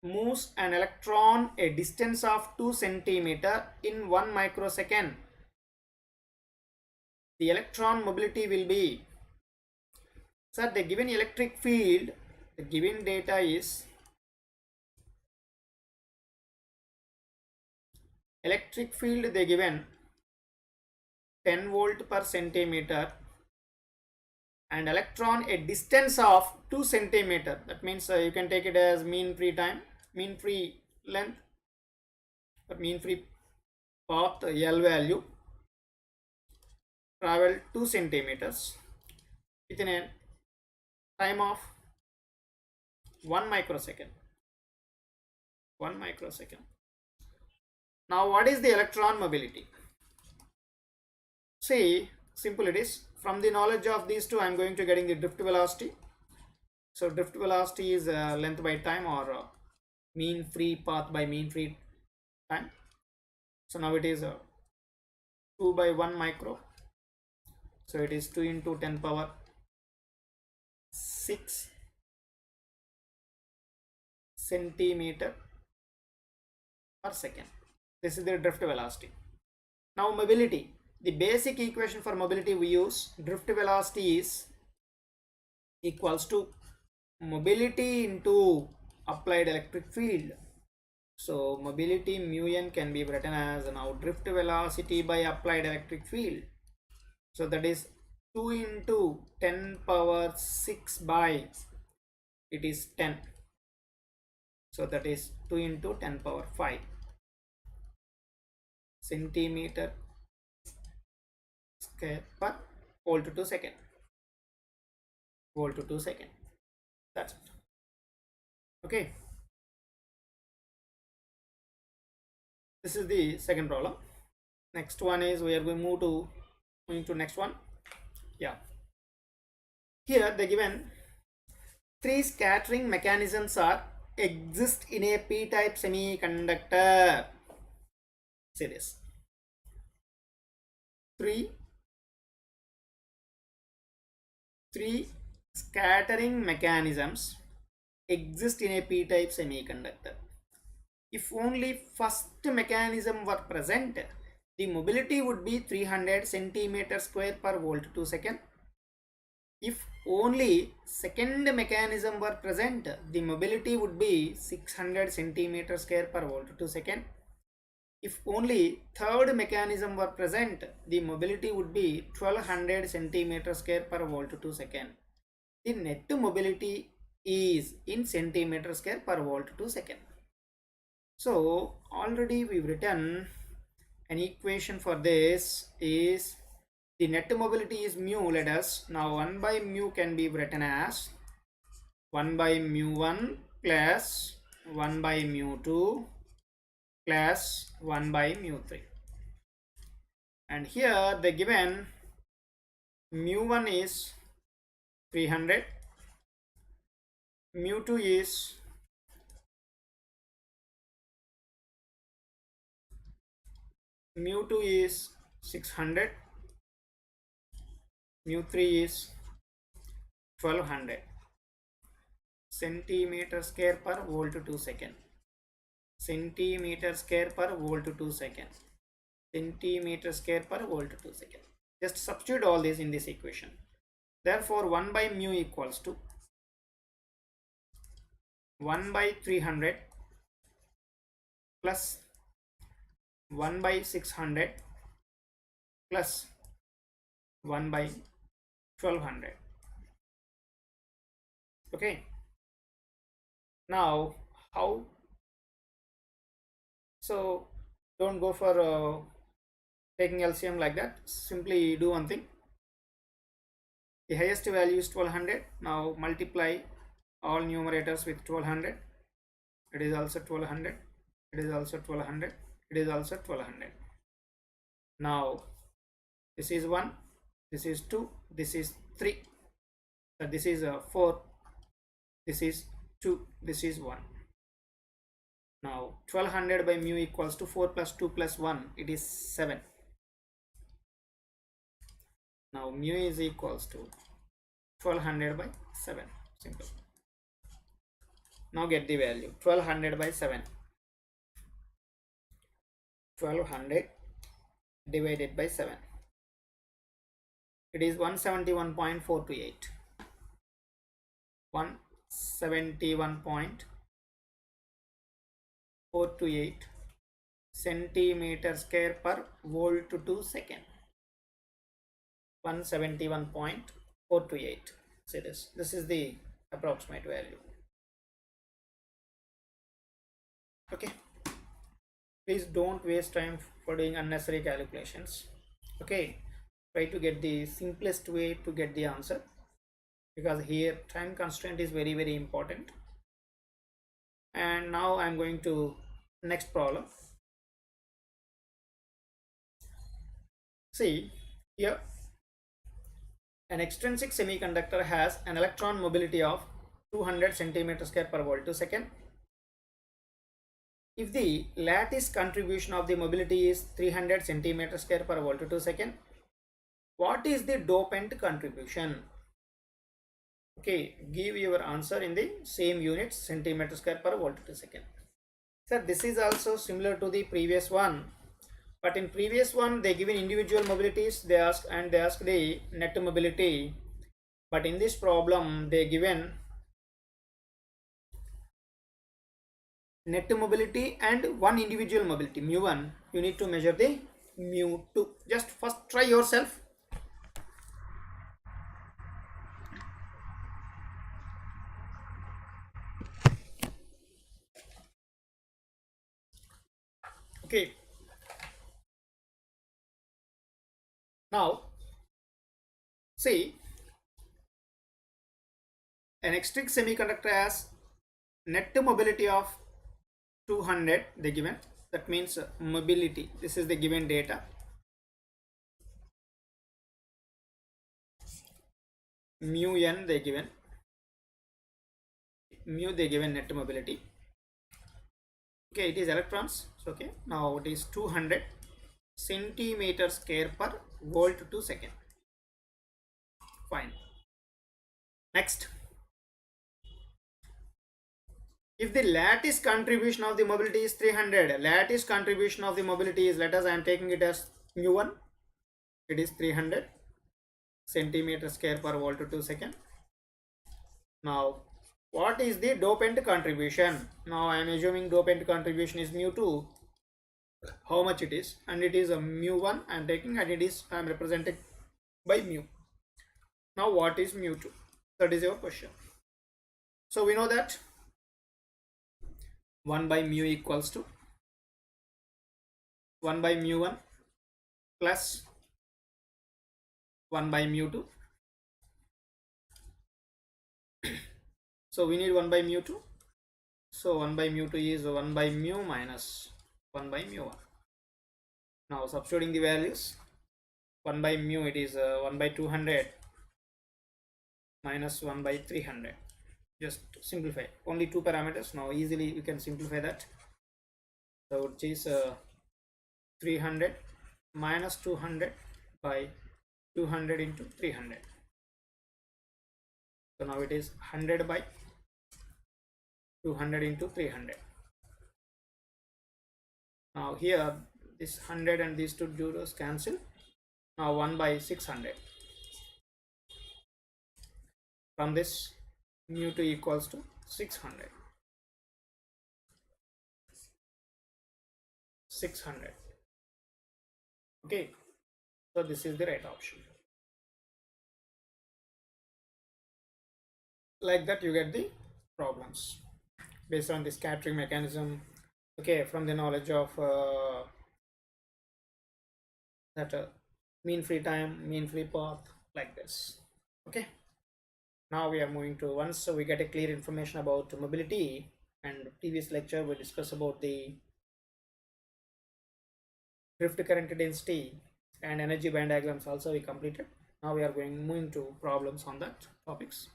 [SPEAKER 1] moves an electron a distance of 2 centimeter in 1 microsecond, the electron mobility will be, sir, the given electric field, the given data is electric field they given 10 volt per centimeter and electron a distance of 2 centimeter. That means you can take it as mean free time, mean free length, or mean free path L value, travel 2 centimeters within a time of 1 microsecond. 1 microsecond. Now what is the electron mobility? See, simple it is. From the knowledge of these two, I am going to getting the drift velocity. So drift velocity is length by time, or mean free path by mean free time. So now it is 2 by 1 micro. So it is 2 into 10 power 6 centimeter per second. This is the drift velocity. Now mobility. The basic equation for mobility we use, drift velocity is equals to mobility into applied electric field. So mobility mu n can be written as now drift velocity by applied electric field. So that is 2 into 10 power 6 by, it is 10. So that is 2 into 10 power 5 centimeter square per volt to second. Volt to second. That's it. Okay. This is the second problem. Next one is we are going to move to next one. Yeah. Here they given 3 scattering mechanisms are exist in a p-type semiconductor. See this. 3 scattering mechanisms exist in a p-type semiconductor. If only first mechanism were present, the mobility would be 300 centimeter square per volt to second. If only second mechanism were present, the mobility would be 600 centimeter square per volt to second. If only third mechanism were present, the mobility would be 1200 centimeter square per volt to second. The net mobility is in centimeter square per volt to second. So already we've written an equation for this is the net mobility is mu. Let us now 1 by mu can be written as 1 by mu 1 plus 1 by mu 2 plus 1 by mu 3. And here the given mu 1 is 300, mu 2 is mu 2 is 600, mu 3 is 1200 centimeter square per volt to second. Centimeter square per volt to second. Centimeter square per volt to second. Just substitute all this in this equation. Therefore 1 by mu equals to 1 by 300 plus 1 by 600 plus 1 by 1200. Okay. Now how? So don't go for taking LCM like that. Simply do one thing. The highest value is 1200. Now multiply all numerators with 1200. It is also 1200. It is also 1200. It is also 1200. Now this is 1, this is 2, this is 3, this is 4, this is 2, this is 1. Now 1200 by mu equals to 4 plus 2 plus 1, it is 7. Now mu is equals to 1200 by 7. Simple. Now get the value. 1200 by 7. 1200 divided by 7. It is 171.428. 171.428 centimeter square per volt to second. 171.428. See this. This is the approximate value. Okay. Please don't waste time for doing unnecessary calculations. Okay. Try to get the simplest way to get the answer, because here time constraint is very, very important. And now I'm going to next problem. See here, an extrinsic semiconductor has an electron mobility of 200 centimeter square per volt to second. If the lattice contribution of the mobility is 300 centimeter square per volt to second, what is the dopant contribution? Okay, give your answer in the same units, centimeter square per volt to second. Sir, this is also similar to the previous one, but in previous one they given individual mobilities, they ask the net mobility, but in this problem they given net mobility and one individual mobility, mu1. You need to measure the mu2. Just first try yourself. Okay, now see, an extrinsic semiconductor has net mobility of 200, they given, that means mobility, this is the given data. Mu n they given, mu they given net mobility. Okay, it is electrons. So okay, now it is 200 centimeter square per volt to second. Fine. Next, if the lattice contribution of the mobility is 300, lattice contribution of the mobility is, let us, I am taking it as mu1, it is 300 centimeter square per volt to second. Now what is the dopant contribution? Now I am assuming dopant contribution is mu2. How much it is? And it is a mu1 I am taking, and it is, I am represented by mu. Now what is mu2? That is your question. So we know that 1 by mu equals to 1 by mu1 plus 1 by mu2. So we need 1 by mu2. So 1 by mu2 is 1 by mu minus 1 by mu1. Now substituting the values, 1 by mu, it is 1 by 200 minus 1 by 300. Just simplify, only two parameters. Now easily we can simplify that. So it is 300 minus 200 by 200 into 300. So now it is 100 by 200 into 300. Now here this 100 and these two zeros cancel. Now 1 by 600. From this, mu2 equals to 600. 600. Okay, so this is the right option. Like that you get the problems based on the scattering mechanism. Okay, from the knowledge of that mean free time, mean free path, like this. Okay, now we are moving to, once we get a clear information about mobility, and previous lecture we discussed about the drift current density and energy band diagrams also we completed. Now we are moving to problems on that topics.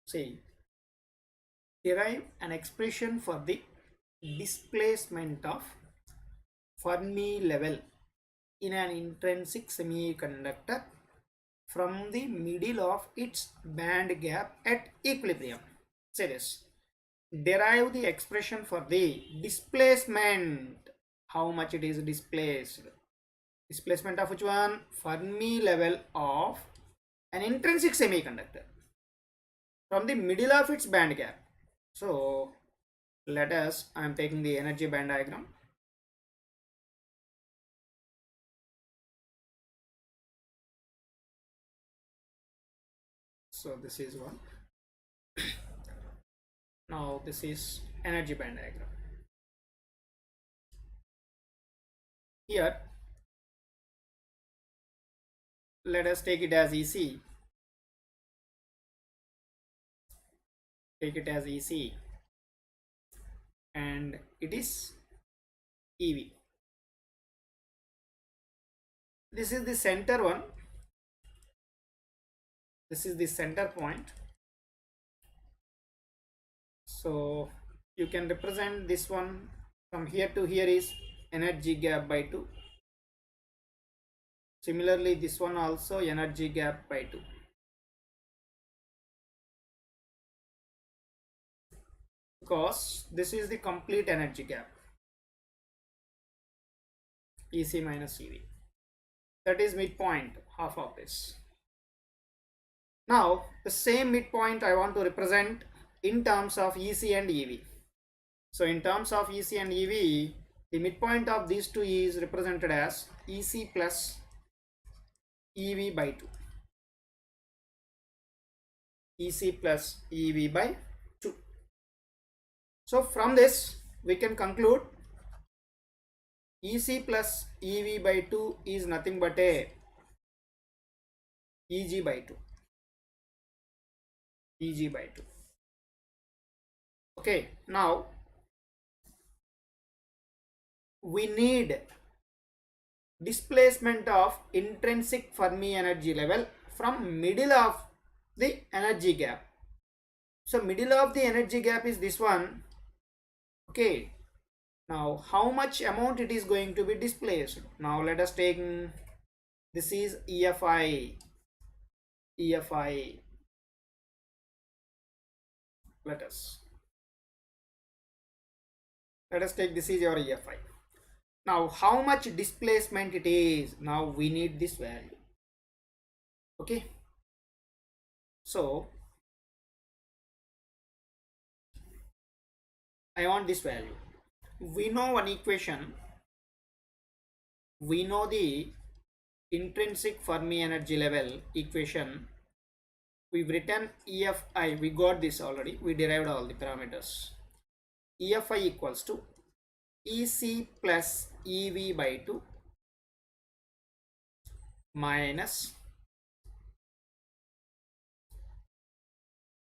[SPEAKER 1] See, derive an expression for the displacement of Fermi level in an intrinsic semiconductor from the middle of its band gap at equilibrium. Say this. Derive the expression for the displacement. How much it is displaced? Displacement of which one? Fermi level of an intrinsic semiconductor from the middle of its band gap. So let us, I am taking the energy band diagram. So this is one. Now this is energy band diagram. Here let us take it as EC. Take it as EC and it is EV. This is the center one. This is the center point. So you can represent this one from here to here is energy gap by 2. Similarly, this one also energy gap by 2. Because this is the complete energy gap. EC minus EV. That is midpoint, half of this. Now, the same midpoint I want to represent in terms of EC and EV. So, in terms of EC and EV, the midpoint of these two is represented as EC plus EV by 2. EC plus EV by 2. So, from this, we can conclude EC plus EV by 2 is nothing but a EG by 2. EG by 2. Okay, now we need displacement of intrinsic Fermi energy level from middle of the energy gap. So middle of the energy gap is this one. Okay, now how much amount it is going to be displaced? Now let us take, this is EFI. EFI. Let us take, this is your EFI. Now how much displacement it is? Now we need this value. Okay, so I want this value. We know one equation. We know the intrinsic Fermi energy level equation. We've written EFI. We got this already. We derived all the parameters. EFI equals to EC plus EV by 2 minus,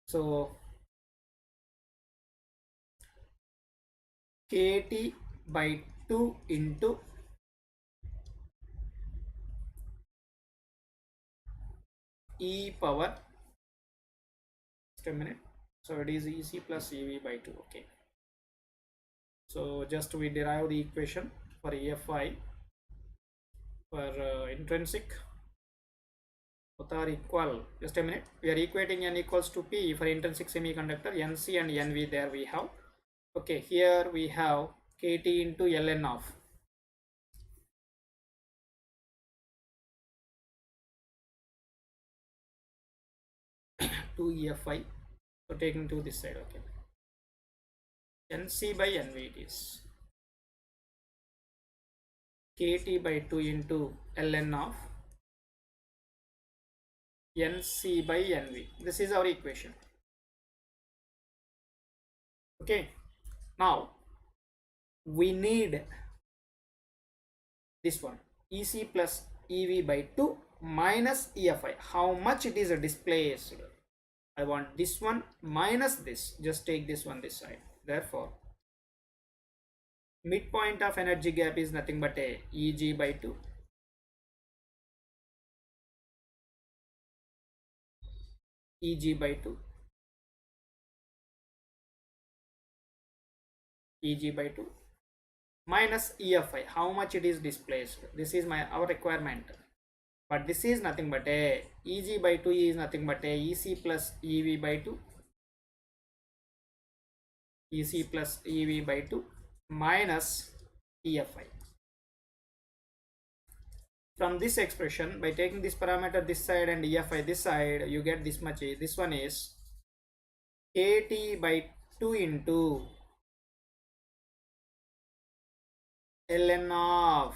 [SPEAKER 1] so KT by 2 into E power, just a minute, so it is EC plus EV by 2. Okay, so just we derive the equation for EFI for intrinsic. Both are equal. Just a minute, we are equating n equals to P for intrinsic semiconductor. NC and NV there we have. Okay, here we have KT into ln of to EFI. So taking to this side. Okay, NC by NV it is KT by 2 into ln of NC by NV. This is our equation. Okay, now we need this one, EC plus EV by 2 minus EFI. How much it is displaced? I want this one minus this. Just take this one this side. Therefore, midpoint of energy gap is nothing but a EG by 2. EG by 2. EG by 2 minus EFI. How much it is displaced? This is our requirement. but this is nothing but a Eg by 2 is nothing but a Ec plus Ev by 2, Ec plus Ev by 2 minus EFI. From this expression, by taking this parameter this side and EFI this side, you get this much. This one is KT by 2 into ln of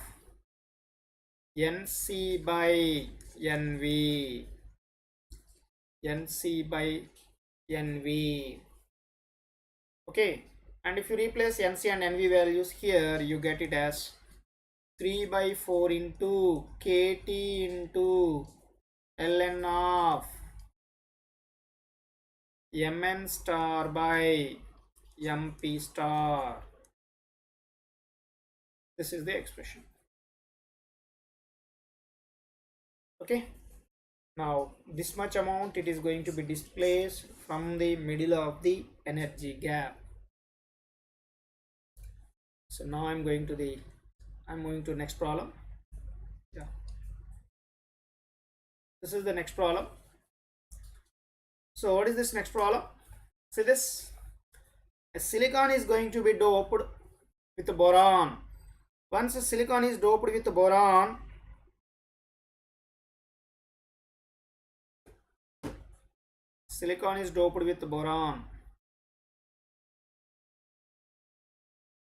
[SPEAKER 1] NC by NV, NC by NV. Okay, and if you replace NC and NV values here, you get it as 3 by 4 into KT into ln of Mn star by MP star. This is the expression. Okay, now this much amount it is going to be displaced from the middle of the energy gap. So now I'm going to next problem. Yeah, this is the next problem. So what is this next problem? See this, a silicon is going to be doped with boron. Once a silicon is doped with boron,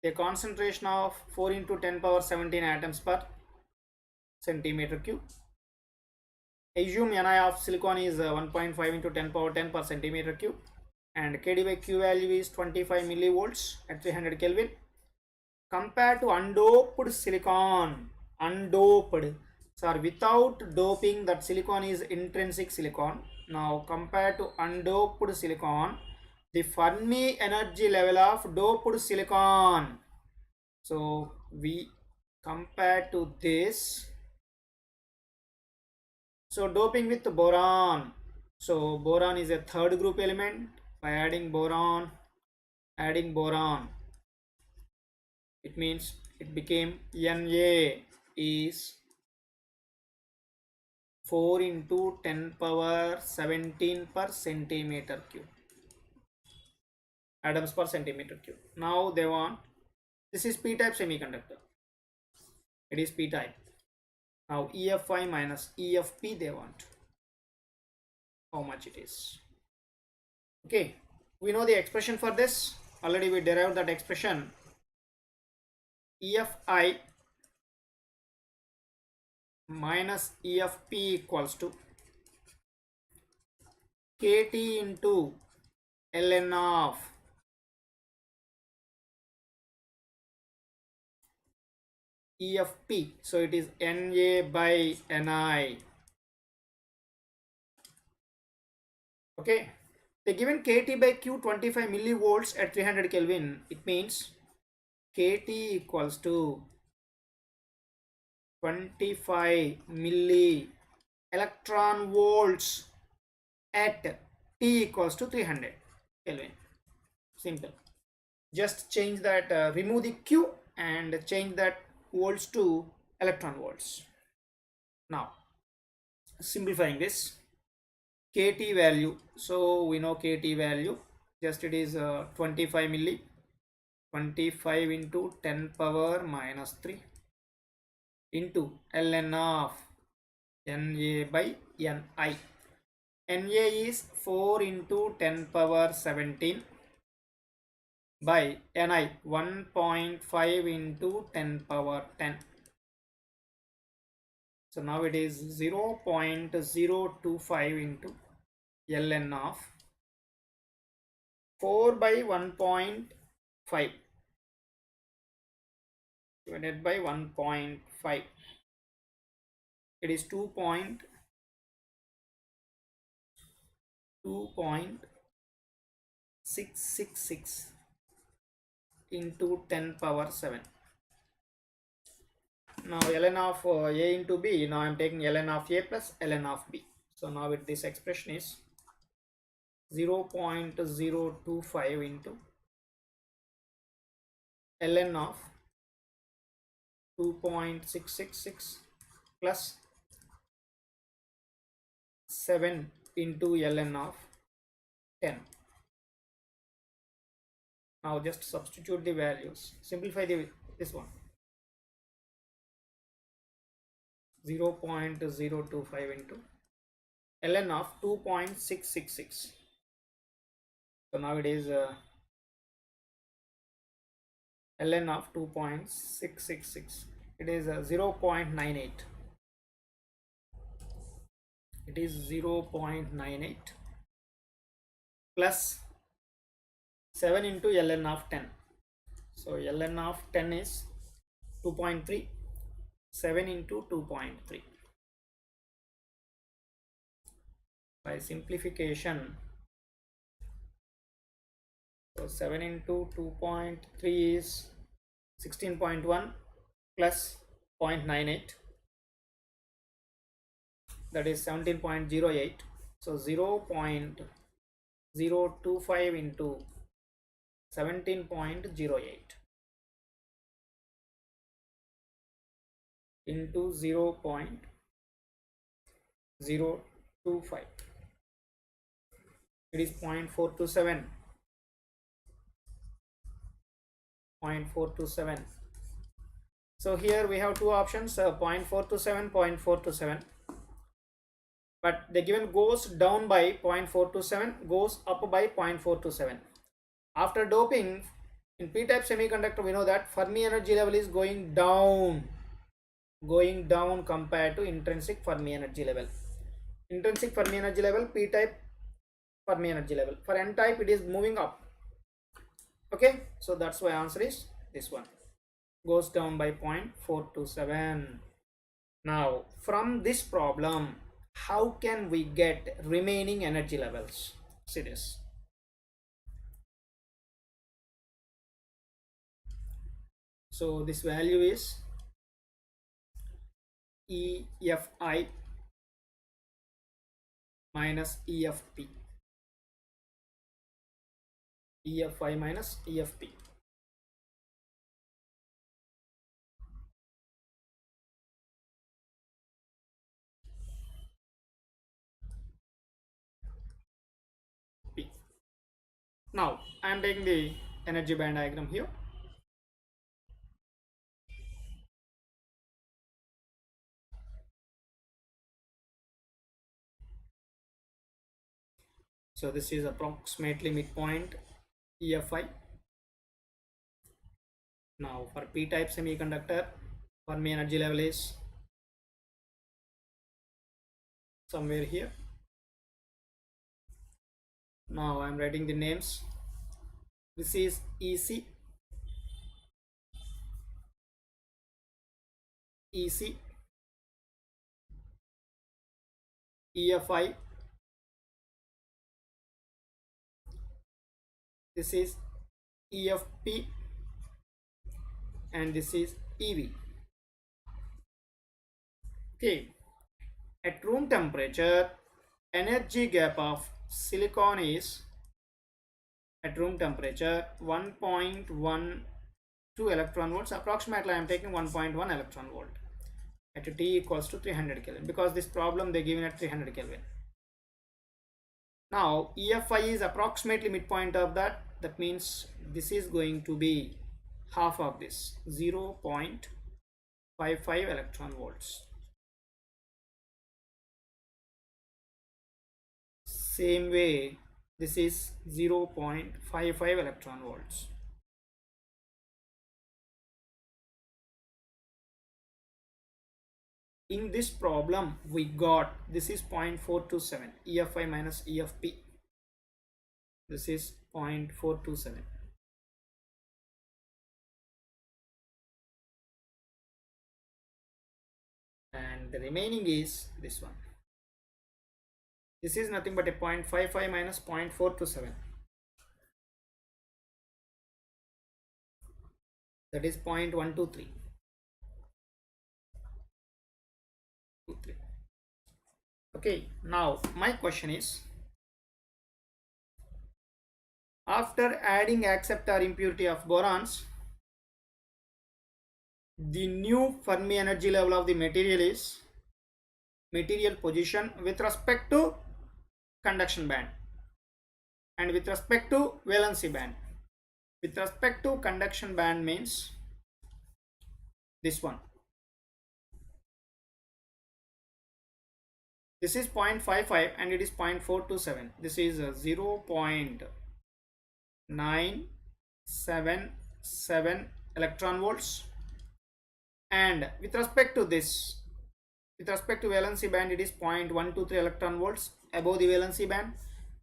[SPEAKER 1] a concentration of 4 into 10 power 17 atoms per centimeter cube. Assume Ni of silicon is 1.5 into 10 power 10 per centimeter cube, and Kd by Q value is 25 millivolts at 300 Kelvin. Compared to undoped silicon, without doping, that silicon is intrinsic silicon. Now compared to undoped silicon, the Fermi energy level of doped silicon. So we compare to this. So doping with boron. So boron is a third group element. By adding boron, it means it became Na is 4 into 10 power 17 per centimeter cube. Atoms per centimeter cube. Now they want, this is p-type semiconductor. It is p-type. Now EFI minus EFP they want. How much it is? Okay, we know the expression for this. Already we derived that expression. EFI minus EFP equals to KT into ln of EFP. So it is Na by Ni. Okay, the given KT by Q 25 millivolts at 300 Kelvin. It means KT equals to 25 milli electron volts at T equals to 300 Kelvin. Simple. Just change that, remove the Q and change that volts to electron volts. Now simplifying this, KT value, so we know KT value, just it is 25 milli, 25 into 10 power minus 3 into ln of Na by Ni. Na is 4 into 10 power 17 by Ni 1.5 into 10 power 10. So now it is 0.025 into ln of 4 by 1.5 divided by 1.5. It is 2.666 into 10 power 7. Now ln of A into B, now I am taking ln of A plus ln of B. So now with this expression is 0.025 into ln of 2.666 plus 7 into ln of 10. Now just substitute the values, simplify this one. 0.025 into ln of 2.666. So now it is ln of 2.666. It is 0.98. It is 0.98 plus 7 into ln of 10. So ln of 10 is 2.3. 7 into 2.3. By simplification, so 7 into 2.3 is 16.1 plus 0.98, that is 17.08. So 0.025 into 17.08 into 0.025. It is 0.427. 0.427. So here we have two options, 0.427, 0.427. But the given goes down by 0.427, goes up by 0.427. After doping in p-type semiconductor, we know that Fermi energy level is going down compared to intrinsic Fermi energy level. Intrinsic Fermi energy level, p-type Fermi energy level. For n-type, it is moving up. Okay, so that's why answer is this one, goes down by 0.427. Now from this problem, how can we get remaining energy levels? See this. So this value is EFI minus EFP. EFI minus EFP. P. Now I am taking the energy band diagram here. So this is approximately midpoint EFI. Now for p-type semiconductor, Fermi energy level is somewhere here. Now I am writing the names. This is EC, EC, EFI, this is EFP, and this is EV. Okay, at room temperature, energy gap of silicon is at room temperature 1.12 electron volts. Approximately I am taking 1.1 electron volt at T equals to 300 Kelvin, because this problem they given at 300 Kelvin. Now EFI is approximately midpoint of that. That means this is going to be half of this, 0.55 electron volts. Same way, this is 0.55 electron volts. In this problem, we got this is 0.427 EFI minus EFP. This is 0.427. And the remaining is this one. This is nothing but a 0.55 minus 0.427. That is 0.123. Okay, now my question is, after adding accept or impurity of borons, the new Fermi energy level of the material is material position with respect to conduction band and with respect to valency band. With respect to conduction band means this one. This is 0.55 and it is 0.427. This is 0.977 electron volts. And with respect to this, with respect to valency band, it is 0.123 electron volts above the valency band.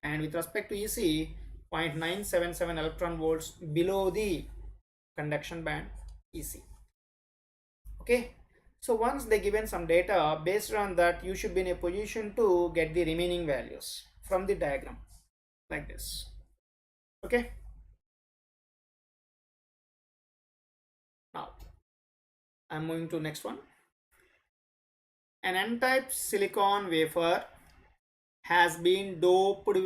[SPEAKER 1] And with respect to EC, 0.977 electron volts below the conduction band EC. Okay. So once they given some data, based on that you should be in a position to get the remaining values from the diagram like this. Okay. Now I'm moving to next one. An n-type silicon wafer has been doped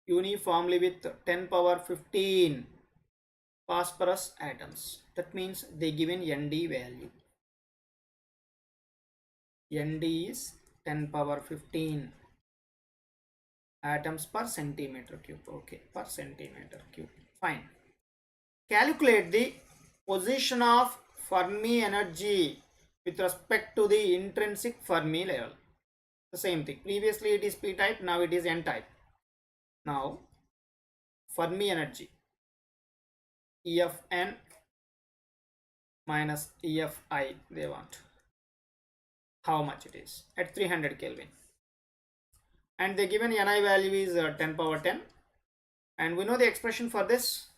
[SPEAKER 1] uniformly with 10 power 15 phosphorus atoms. That means they given Nd value. Nd is 10 power 15 atoms per centimeter cube. Okay, per centimeter cube. Fine. Calculate the position of Fermi energy with respect to the intrinsic Fermi level. The same thing. Previously it is p type, now it is n type. Now Fermi energy EFN minus EFI they want. How much it is at 300 Kelvin. And the given Ni value is 10 power 10. And we know the expression for this.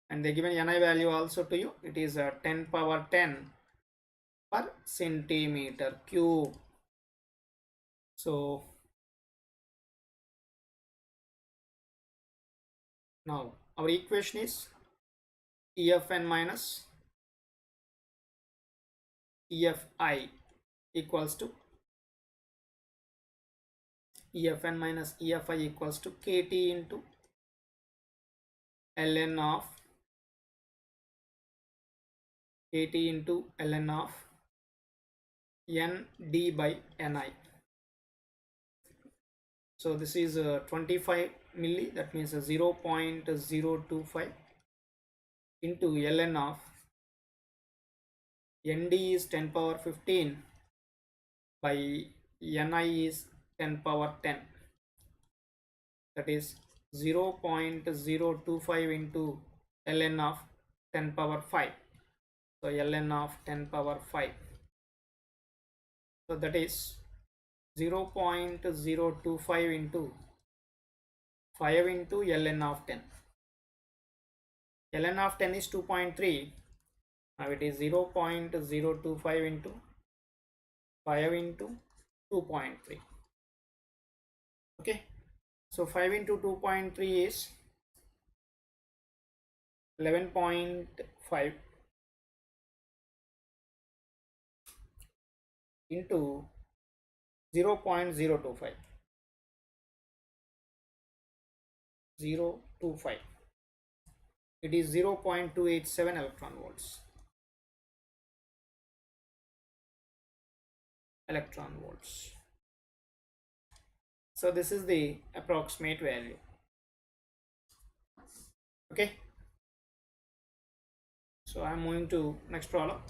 [SPEAKER 1] And they given Ni value also to you. It is 10 power 10 per centimeter cube. So now our equation is EFN minus EFI equals to EFN minus EFI equals to KT into ln of KT into ln of Nd by Ni. So this is 25 milli, that means 0.025 into ln of Nd is 10 power 15 by Ni is 10 power 10. That is 0.025 into ln of 10 power 5. So ln of 10 power 5. So that is 0.025 into 5 into ln of 10. Ln of 10 is 2.3. Now it is 0.025 into 5 into 2.3. Okay. So 5 into 2.3 is 11.5 into 0.025. 0.25. It is 0.287 electron volts. Electron volts. So this is the approximate value. Okay. So I'm moving to next problem.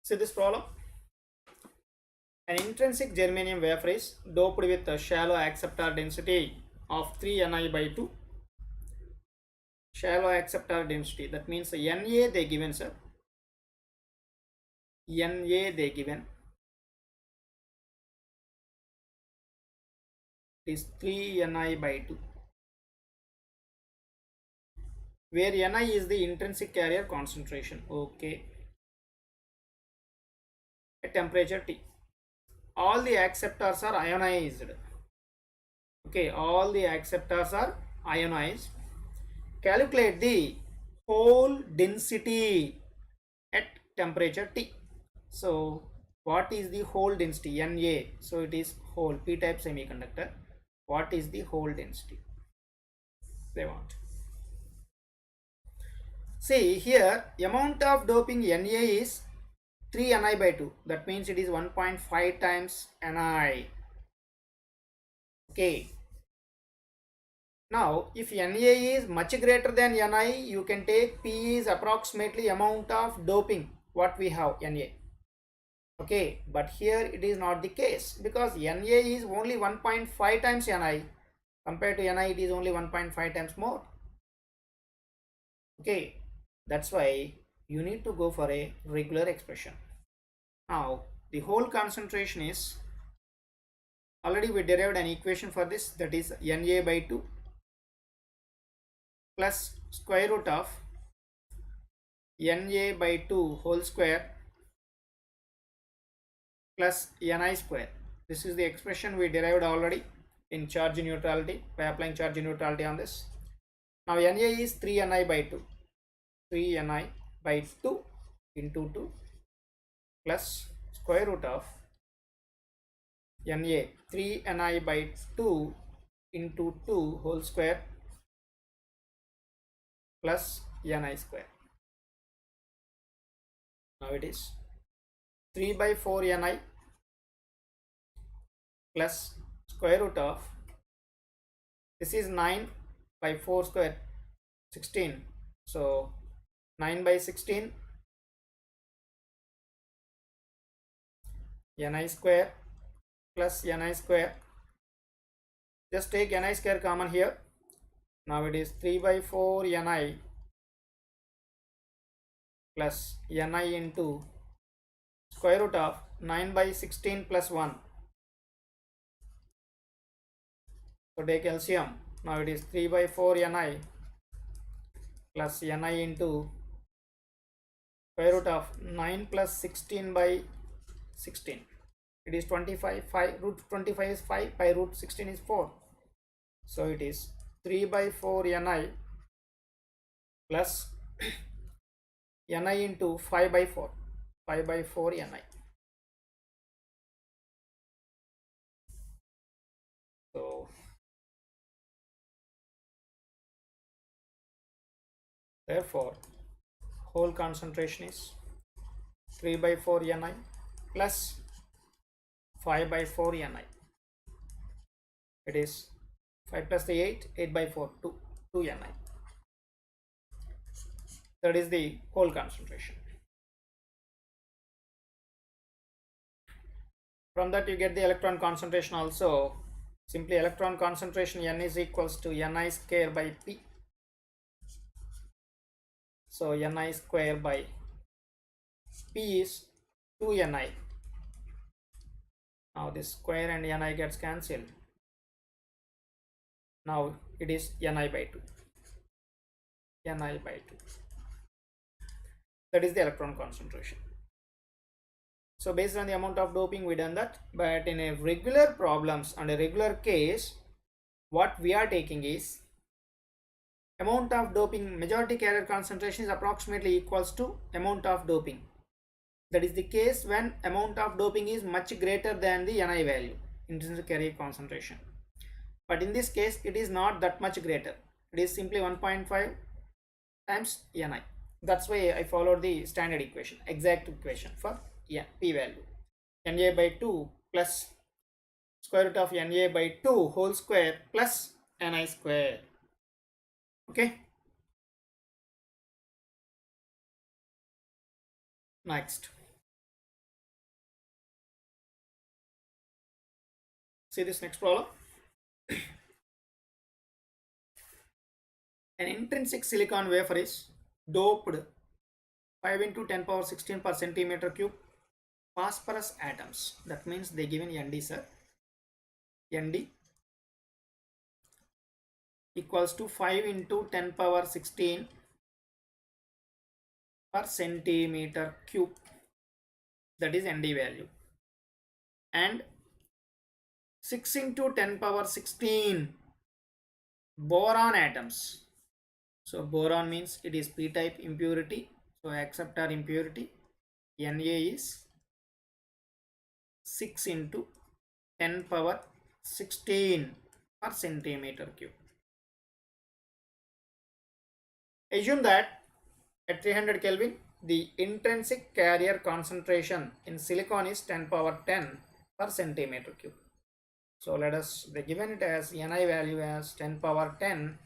[SPEAKER 1] See this problem. An intrinsic germanium wafer is doped with a shallow acceptor density of 3 Ni by 2. Shallow acceptor density, that means Na they given, sir. Na they given is 3 Ni by 2, where Ni is the intrinsic carrier concentration. Okay. At temperature T, all the acceptors are ionized. Okay, all the acceptors are ionized. Calculate the hole density at temperature T. So what is the hole density? Na. So it is hole, p-type semiconductor. What is the hole density they want? See here, amount of doping Na is 3 Ni by 2. That means it is 1.5 times Ni. Okay. Now, if Na is much greater than Ni, you can take P is approximately amount of doping what we have Na. Okay, but here it is not the case because Na is only 1.5 times Ni. Compared to Ni, it is only 1.5 times more. Okay, that's why you need to go for a regular expression. Now, the whole concentration is, already we derived an equation for this, that is Na by 2 plus square root of Na by 2 whole square plus Ni square. This is the expression we derived already in charge neutrality by applying charge neutrality on this. Now Na is 3 Ni by 2. 3 Ni by 2 into 2 plus square root of Na 3 Ni by 2 into 2 whole square plus Ni square. Now it is 3 by 4 Ni plus square root of, this is 9 by 4 square 16, so 9 by 16 Ni square plus Ni square. Just take Ni square common here. Now it is 3 by 4 Ni plus Ni into square root of 9 by 16 plus 1. So take LCM. Now it is 3 by 4 Ni plus Ni into square root of 9 plus 16 by 16. It is 25. 5 root 25 is 5 by root 16 is 4. So it is 3 by 4 Ni plus Ni into 5 by 4. 5 by 4 Ni. So therefore whole concentration is 3 by 4 Ni plus 5 by 4 Ni. It is 5 plus the 8, 8 by 4, 2 Ni. That is the whole concentration. From that you get the electron concentration also. Simply electron concentration N is equals to Ni square by P. So Ni square by P is 2 Ni. Now this square and Ni gets cancelled. Now it is Ni by 2. Ni by 2. That is the electron concentration. So based on the amount of doping we done that, but in a regular problems and a regular case, what we are taking is amount of doping, majority carrier concentration is approximately equals to amount of doping. That is the case when amount of doping is much greater than the Ni value, intrinsic carrier concentration. But in this case it is not that much greater. It is simply 1.5 times Ni. That's why I followed the standard equation, exact equation for P value. Na by 2 plus square root of Na by 2 whole square plus Ni square. Okay. Next. See this next problem. An intrinsic silicon wafer is doped 5 into 10 power 16 per centimeter cube phosphorus atoms. That means they given Nd, sir. Nd equals to 5 into 10 power 16 per centimeter cube. That is Nd value. And 6 into 10 power 16 boron atoms. So boron means it is p-type impurity. So accept our impurity. Na is 6 into 10 power 16 per centimeter cube. Assume that At 300 Kelvin, the intrinsic carrier concentration in silicon is 10 power 10 per centimeter cube. So let us, they given it as Ni value as 10 power 10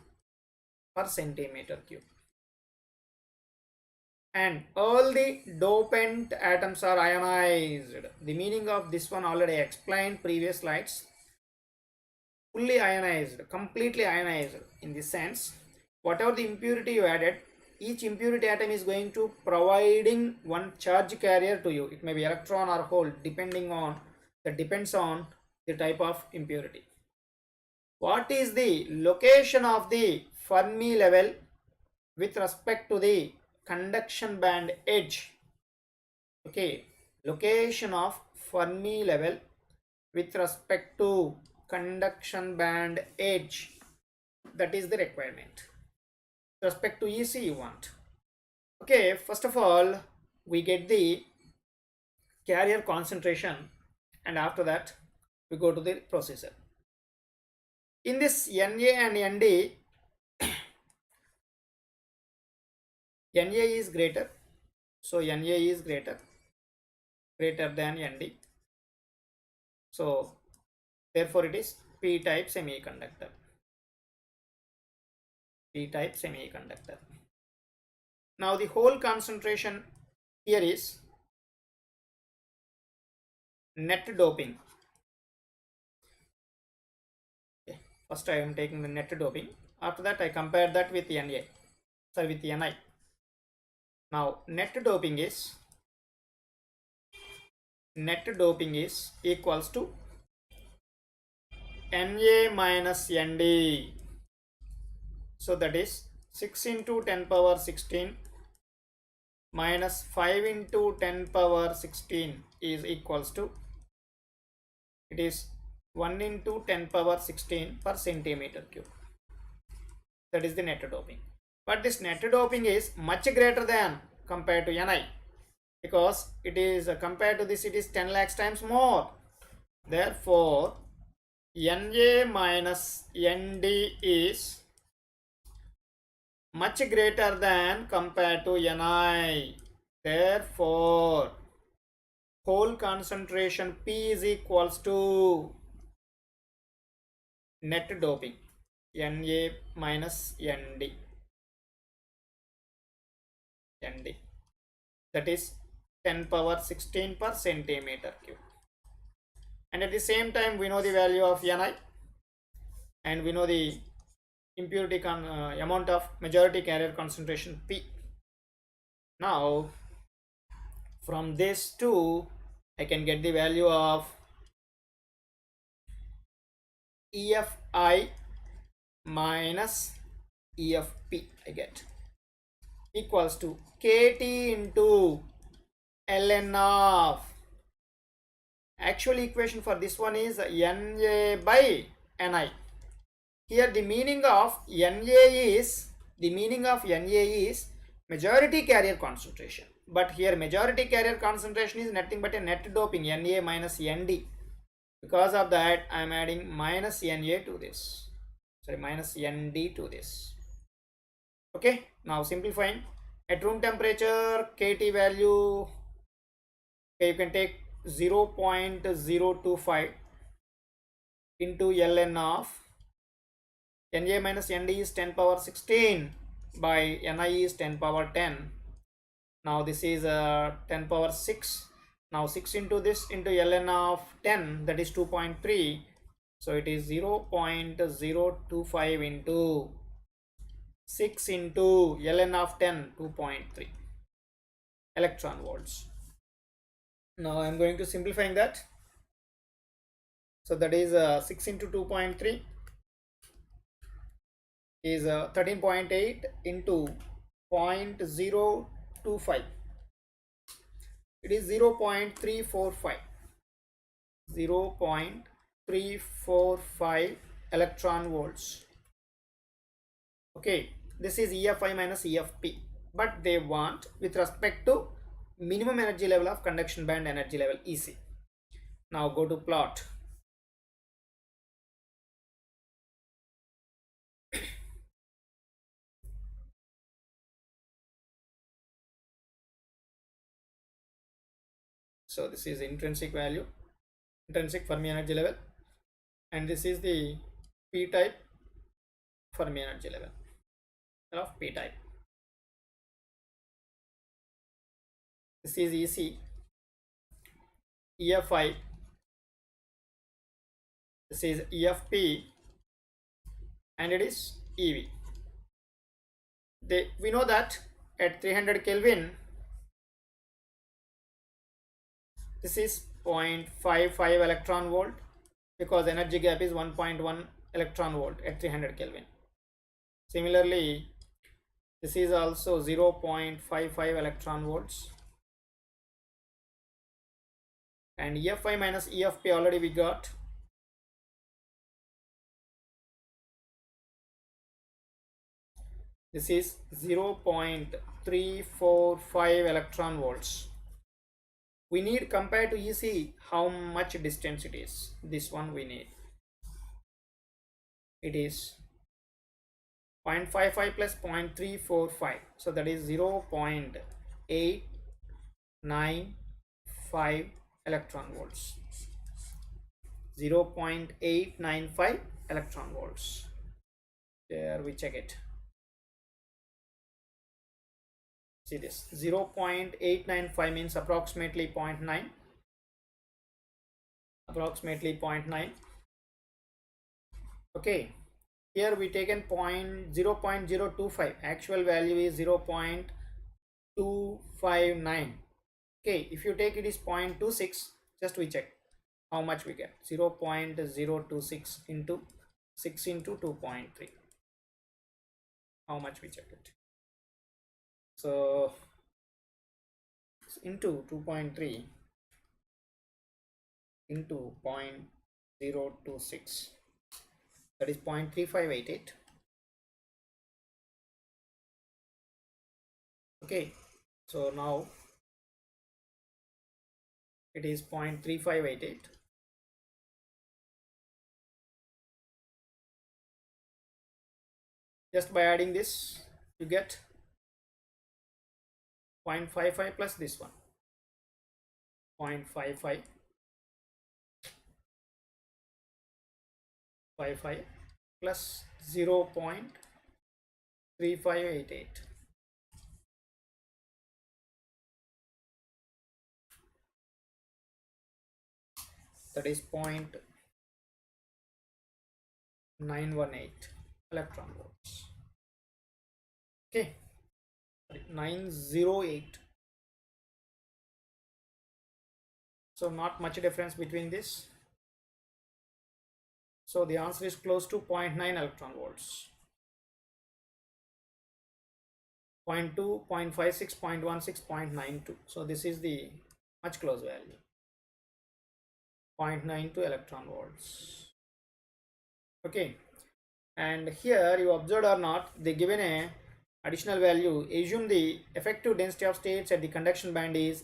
[SPEAKER 1] per centimeter cube. And all the dopant atoms are ionized. The meaning of this one already explained previous slides. Fully ionized, completely ionized in this sense. Whatever the impurity you added, each impurity atom is going to providing one charge carrier to you. It may be electron or hole, depending on, that depends on the type of impurity. What is the location of the Fermi level with respect to the conduction band edge? Okay, location of Fermi level with respect to conduction band edge, that is the requirement. With respect to EC you want. Okay, first of all we get the carrier concentration, and after that we go to the processor. In this Na and Nd, Na is greater, so Na is greater than Nd, so therefore it is p type semiconductor. P type semiconductor. Now the whole concentration here is net doping. Okay. First I am taking the net doping. After that I compare that with Na. Sorry, with Ni. Now net doping is equals to Na minus Nd. So that is 6 into 10 power 16 minus 5 into 10 power 16 is equals to, it is 1 into 10 power 16 per centimeter cube. That is the net doping. But this net doping is much greater than compared to Ni, because it is compared to this, it is 10 lakhs times more. Therefore Na minus Nd is much greater than compared to Ni. Therefore whole concentration P is equals to net doping Na minus Nd. That is 10 power 16 per centimeter cube. And at the same time we know the value of Ni, and we know the impurity amount of majority carrier concentration P. Now from this two I can get the value of EFI minus EFP, I get, equals to KT into ln of, actual equation for this one is Na by Ni. Here the meaning of Na is majority carrier concentration, but here majority carrier concentration is nothing but a net doping Na minus Nd. Because of that I am adding minus Na to this, sorry, minus Nd to this. Okay, now simplifying, at room temperature KT value, okay, you can take 0.025 into ln of Na minus Nd is 10 power 16 by Ni is 10 power 10. Now this is 10 power 6. Now 6 into this into ln of 10, that is 2.3. So it is 0.025 into 6 into ln of 10, 2.3 electron volts. Now I am going to simplifying that. So that is 6 into 2.3 is 13.8 into 0.025. It is 0.345. 0.345 electron volts. Okay, this is EFI minus EFP, but they want with respect to minimum energy level of conduction band energy level EC. Now go to plot. So this is intrinsic value, intrinsic Fermi energy level, and this is the p type Fermi energy level of p type. This is EC, EFI, this is EFP, and it is EV. We know that at 300 Kelvin, this is 0.55 electron volt, because energy gap is 1.1 electron volt at 300 Kelvin. Similarly, this is also 0.55 electron volts, and EFI minus EFP already we got. This is 0.345 electron volts. We need, compared to EC, how much distance it is. This one we need. It is 0.55 plus 0.345, so that is 0.895 electron volts. 0.895 electron volts. There we check it. See this, 0.895 means approximately 0.9, approximately 0.9. Okay, here we taken 0.025, actual value is 0.259. Okay, if you take it is 0.26, just we check how much we get. 0.026 into 6 into 2.3, how much we check it. So into 2.3 into 0.026, that is 0.3588. Okay, so now it is 0.3588. Just by adding this, you get 0.55 plus this one, 0.55 plus 0.3588. That is 0.918 electron volts. Okay, 908. So not much difference between this. So the answer is close to 0.9 electron volts. 0.2, 0.56, 0.16, 0.92. So this is the much close value. 0.92 electron volts. Okay, and here you observed or not, they given a additional value. Assume the effective density of states at the conduction band is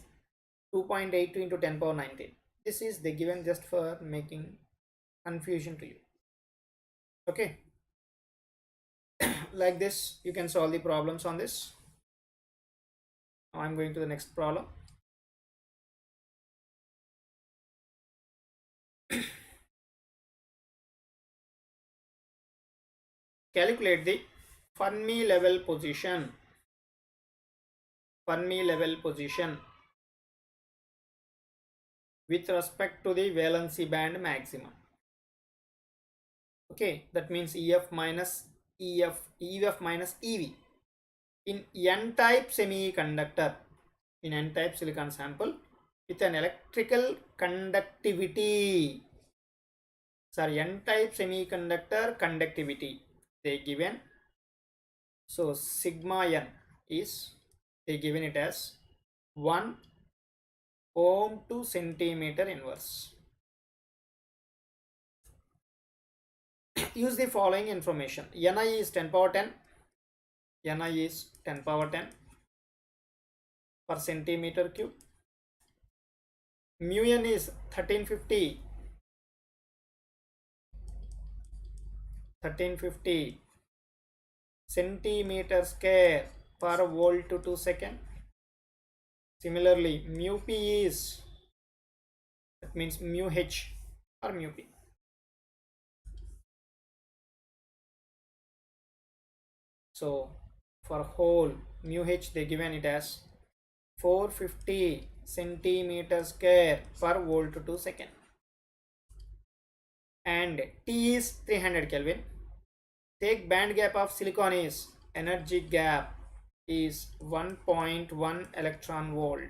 [SPEAKER 1] 2.82 into 10 power 19. This is they given just for making confusion to you. Okay, like this you can solve the problems on this. Now I'm going to the next problem. Calculate the Fermi level position. Fermi level position with respect to the valency band maximum. Okay, that means EF minus EF minus EV. In N-type semiconductor, in N-type silicon sample with an electrical conductivity, sorry, N-type semiconductor conductivity, they given. So sigma N is, they given it as 1 ohm to centimeter inverse. Use the following information. Ni is 10 power 10. Ni is 10 power 10 per centimeter cube. Mu n is 1350 centimeter square per volt to second. Similarly, mu p is That means mu h or mu p. So for hole mu h they given it as 450 centimeter square per volt to second, and T is 300 Kelvin. Take band gap of silicon is, energy gap is 1.1 electron volt.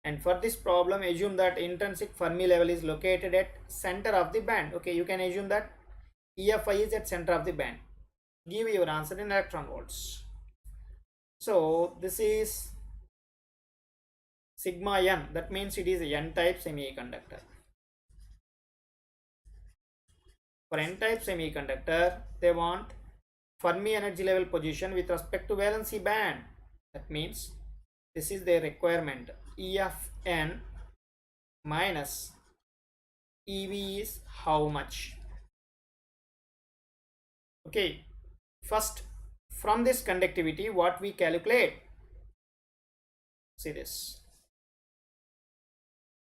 [SPEAKER 1] And for this problem, assume that intrinsic Fermi level is located at center of the band. Okay, you can assume that EFI is at center of the band. Give your answer in electron volts. So this is sigma n, that means it is a n-type semiconductor. For n-type semiconductor, they want Fermi energy level position with respect to valency band. That means this is their requirement. EFN minus EV is how much? Okay, first from this conductivity, what we calculate? See this.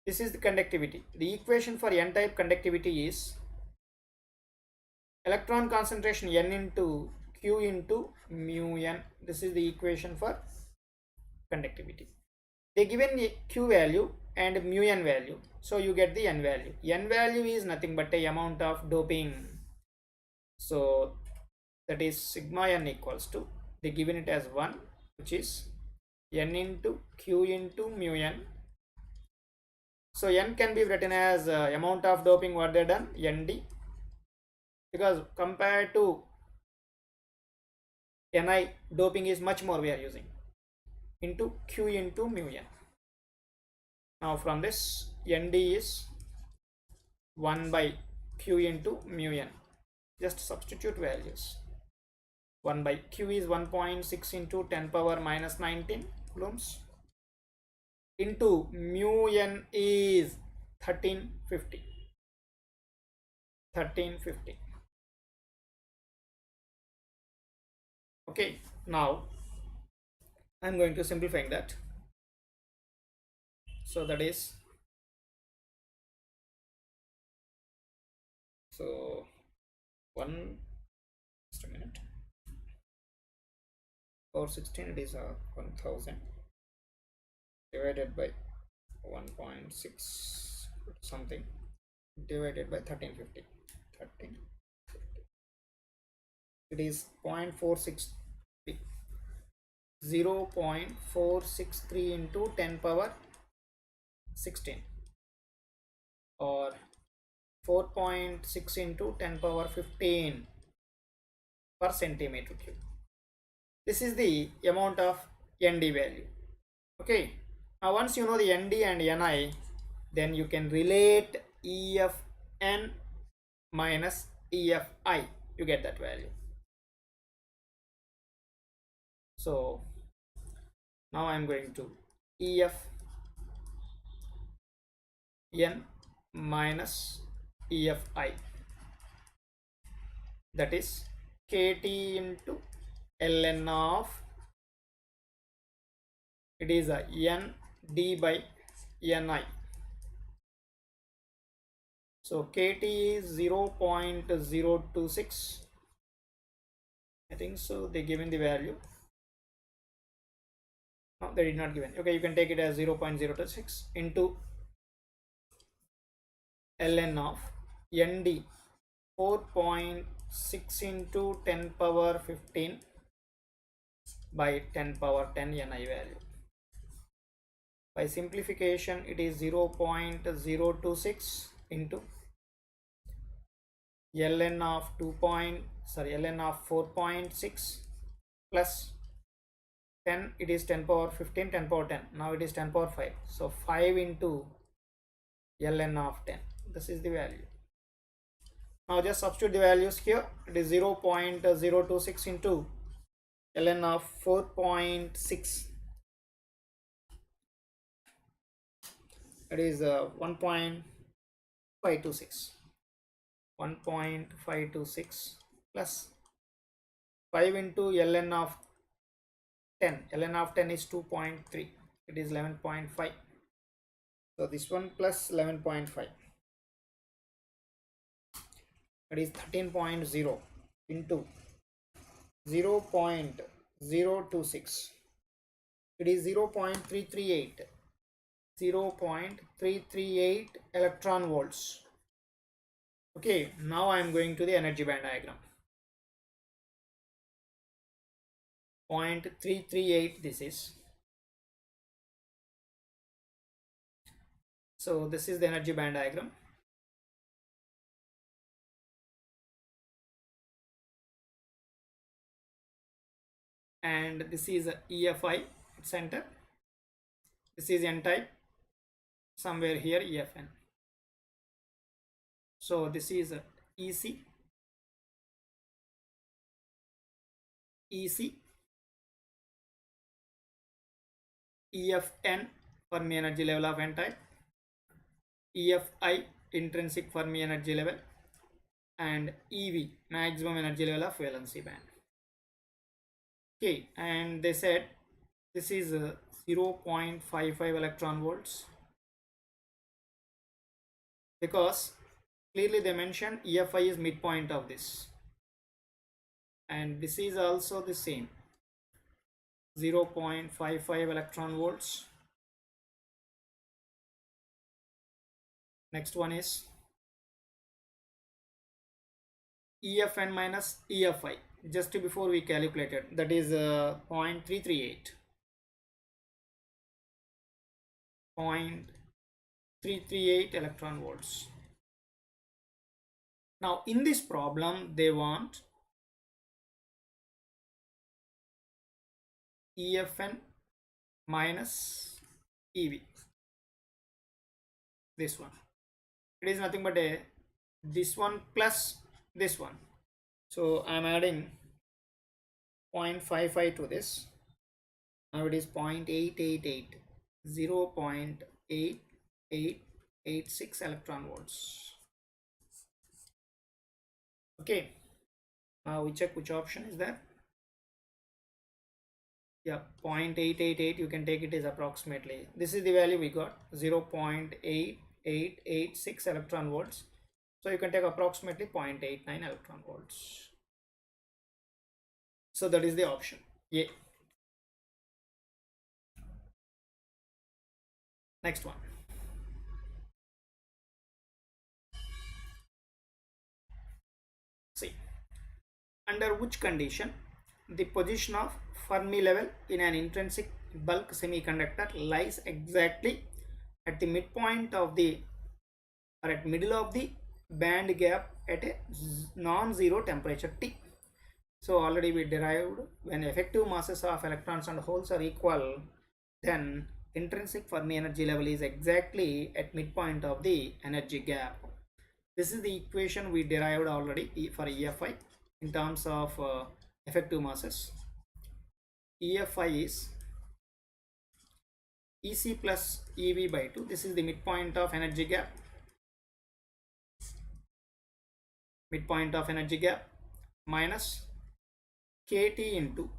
[SPEAKER 1] This is the conductivity. The equation for n-type conductivity is electron concentration n into q into mu n. This is the equation for conductivity. They given the q value and mu n value, so you get the n value. N value is nothing but a amount of doping, so that is sigma n equals to, they given it as 1, which is n into q into mu n. So n can be written as amount of doping what they done, nd, because compared to Ni, doping is much more we are using, into q into mu n. Now from this, nd is 1 by q into mu n. Just substitute values. 1 by q is 1.6 into 10 power minus 19 coulombs, into mu n is 1350. Okay, now I'm going to simplifying that. So that is, so just a minute, 416, it is 1000 divided by 1.6 something divided by 1350. It is 0.463, 0.463 into 10 power 16, or 4.6 into 10 power 15 per centimeter cube. This is the amount of nd value. Okay, now once you know the nd and ni, then you can relate EFN minus EFI, you get that value. So now I am going to EFN minus EFI, that is KT into ln of, it is a nd by ni. So KT is 0.026, I think so, they given the value. No, they did not given. Okay, you can take it as 0.026 into ln of nd 4.6 into 10 power 15 by 10 power 10 ni value. By simplification, it is 0.026 into ln of ln of 4.6 plus 10, it is 10 power 15, 10 power 10, now it is 10 power 5, so 5 into ln of 10, this is the value. Now just substitute the values here. It is 0.026 into ln of 4.6, it is 1.526, 1.526 plus 5 into ln of 10, ln of 10 is 2.3, it is 11.5, So this one plus 11.5, that is 13.0 into 0.026, it is 0.338, 0.338 electron volts. Okay, now I am going to the energy band diagram. 0.338 this is. So this is the energy band diagram. And this is EFI center. This is N type, somewhere here EFN. So this is EC, EC, EFN Fermi energy level of N type, EFI intrinsic Fermi energy level, and EV maximum energy level of valency band. Okay, and they said this is 0.55 electron volts, because clearly they mentioned EFI is midpoint of this, and this is also the same 0.55 electron volts. Next one is EFN minus EFI, just before we calculated, that is 0.338, 0.338 electron volts. Now in this problem they want EFN minus EV, this one. It is nothing but this one plus this one. So I am adding 0.55 to this. Now it is 0.888, 0.8886 electron volts. Okay, now we check which option is there. Yeah, 0.888, you can take it as approximately. This is the value we got, 0.8886 electron volts. So you can take approximately 0.89 electron volts. So that is the option A. Next one. See, under which condition the position of Fermi level in an intrinsic bulk semiconductor lies exactly at the midpoint of the, or at middle of the band gap at a non-zero temperature T. So already we derived, when effective masses of electrons and holes are equal, then intrinsic Fermi energy level is exactly at midpoint of the energy gap. This is the equation we derived already for EFI in terms of effective masses. EFI is EC plus EV by 2. This is the midpoint of energy gap. Midpoint of energy gap minus KT into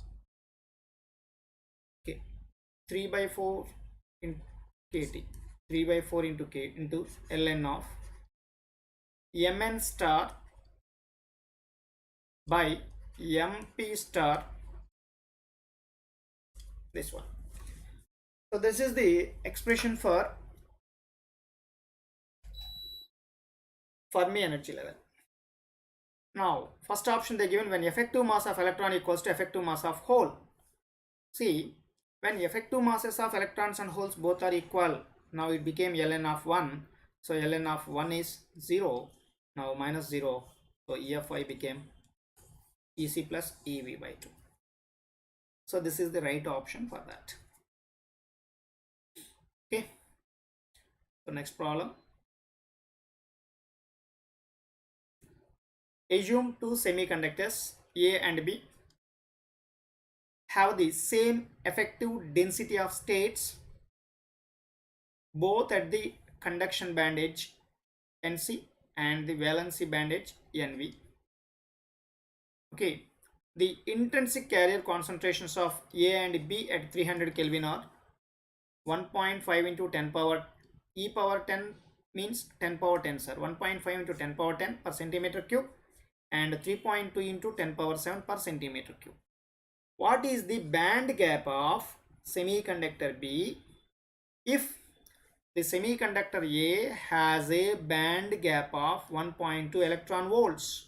[SPEAKER 1] 3 by 4 in KT, 3 by 4 into K into ln of Mn star by MP star, this one. So this is the expression for Fermi energy level. Now first option they given, when effective mass of electron equals to effective mass of hole. See, when effective masses of electrons and holes both are equal, now it became ln of 1. So ln of 1 is 0, now minus 0. So EFI became EC plus EV by 2. So this is the right option for that. Okay. So next problem. Assume two semiconductors A and B have the same effective density of states both at the conduction band edge NC and the valency band edge NV. Okay, the intrinsic carrier concentrations of A and B at 300 Kelvin are 1.5 into 10 power e power 10 means 10 power 10, sir. 1.5 into 10 power 10 per centimeter cube and 3.2 into 10 power 7 per centimeter cube. What is the band gap of semiconductor B if the semiconductor A has a band gap of 1.2 electron volts?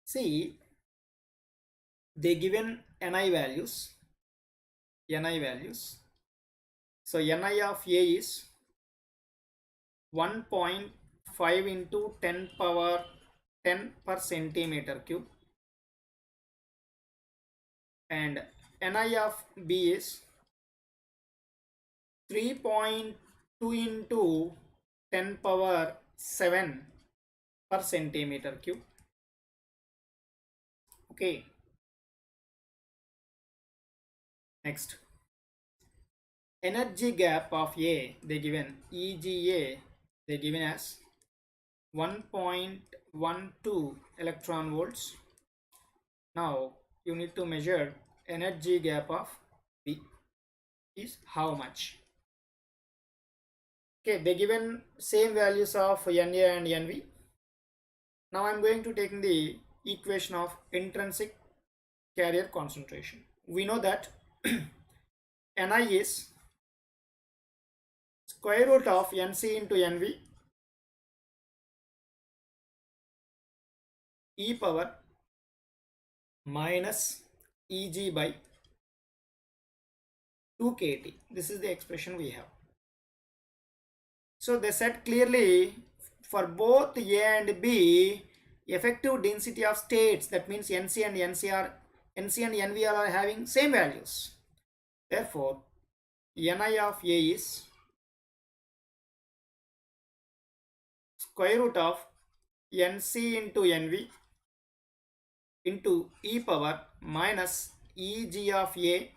[SPEAKER 1] See, they given Ni values. So Ni of A is 1.5 into 10 power 10 per centimeter cube, and Ni of B is 3.2 into 10 power 7 per centimeter cube. Okay. Next, energy gap of A, they given EGA, they given as 1.12 electron volts. Now you need to measure energy gap of B is how much. Okay, they given same values of Na and Nv. Now I am going to take the equation of intrinsic carrier concentration. We know that Ni is square root of Nc into Nv e power minus Eg by 2 kT. This is the expression we have. So they said clearly for both A and B, effective density of states, that means Nc and Nv are having same values. Therefore, Ni of A is square root of Nc into Nv into e power minus Eg of A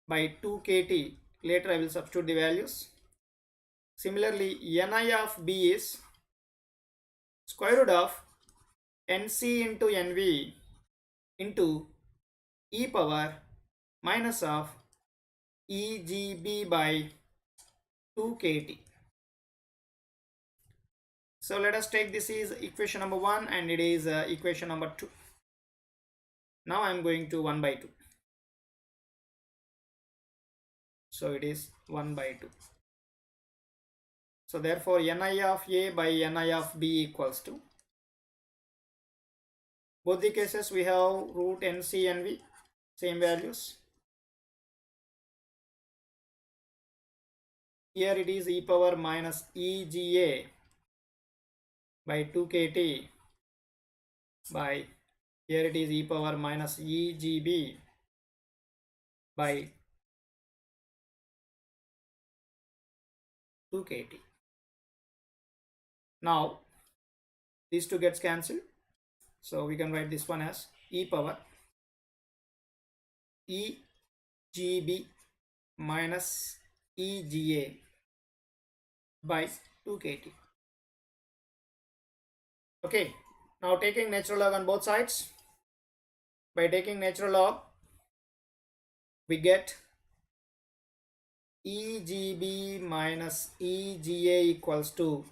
[SPEAKER 1] by 2 kT. Later I will substitute the values. Similarly, Ni of B is square root of Nc into Nv into e power minus of Egb by 2 kT. So let us take this is equation number 1 and it is equation number 2. Now I am going to 1 by 2. So it is 1 by 2. So therefore Ni of A by Ni of B equals to, both the cases we have root Nc and V, same values. Here it is e power minus Ega by 2 kT by, here it is e power minus Egb by 2 kT. Now these two gets cancelled, so we can write this one as e power Egb minus Ega by 2 kT. Okay, now taking natural log on both sides. By taking natural log, we get Egb minus Ega equals to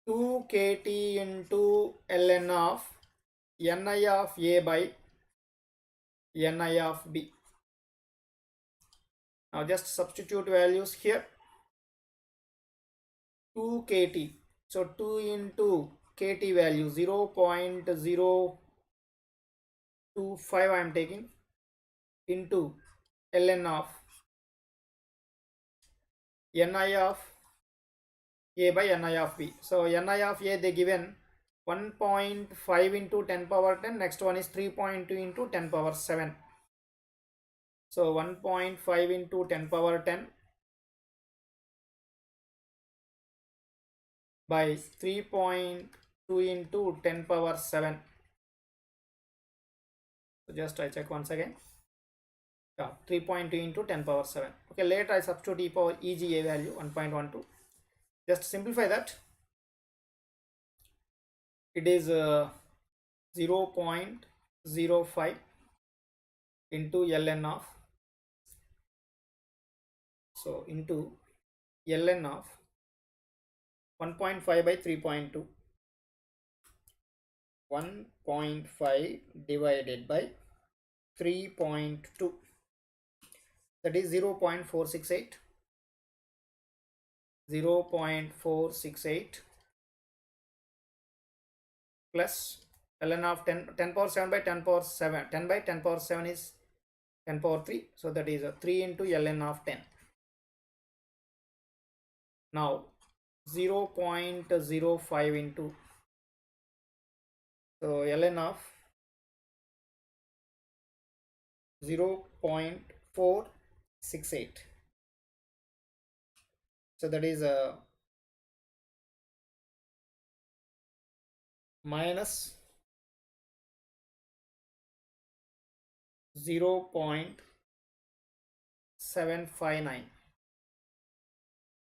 [SPEAKER 1] 2 kT into ln of Ni of A by Ni of B. Now just substitute values here. 2 kT. So 2 into kT value 0.025 I am taking into ln of Ni of A by Ni of B. So Ni of A they given 1.5 into 10 power 10. Next one is 3.2 into 10 power 7. So 1.5 into 10 power 10 by 3.2 into 10 power 7. So just I check once again. Yeah, 3.2 into 10 power 7. Okay, later I substitute e power Ega value 1.12. Just simplify that. It is 0.05 into ln of, So into ln of 1.5 by 3.2, 1.5 divided by 3.2, that is 0.468, 0.468 plus ln of 10 power 7 by 10 power 7, 10 by 10 power 7 is 10 power 3, so that is 3 into ln of 10. Now 0.05 into, so ln of 0.468, so that is minus 0.759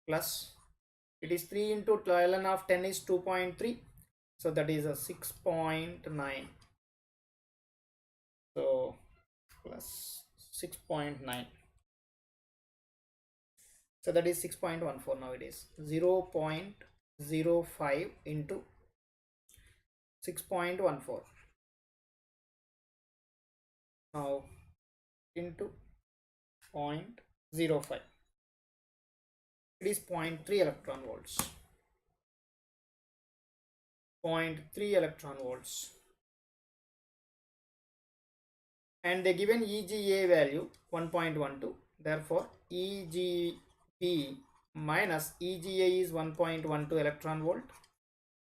[SPEAKER 1] plus, it is 3 into ln of 10 is 2.3, so that is a 6.9, so plus 6.9, so that is 6.14 nowadays. 0.05 into 6.14 now into 0.05, it is 0.3 electron volts, 0.3 electron volts, and they given EGA value 1.12, therefore EGB minus EGA is 1.12 electron volt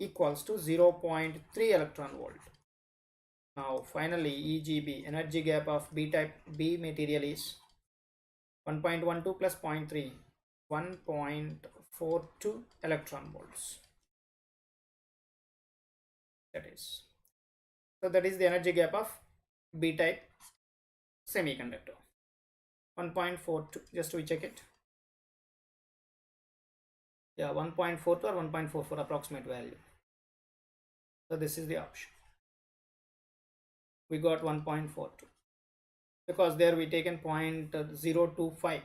[SPEAKER 1] equals to 0.3 electron volt. Now finally EGB, energy gap of B type B material, is 1.12 plus 0.3, 1.42 electron volts. That is, so that is the energy gap of B type semiconductor, 1.42. just we check it. Yeah, 1.42 or 1.44 approximate value. So this is the option. We got 1.42 because there we taken 0.025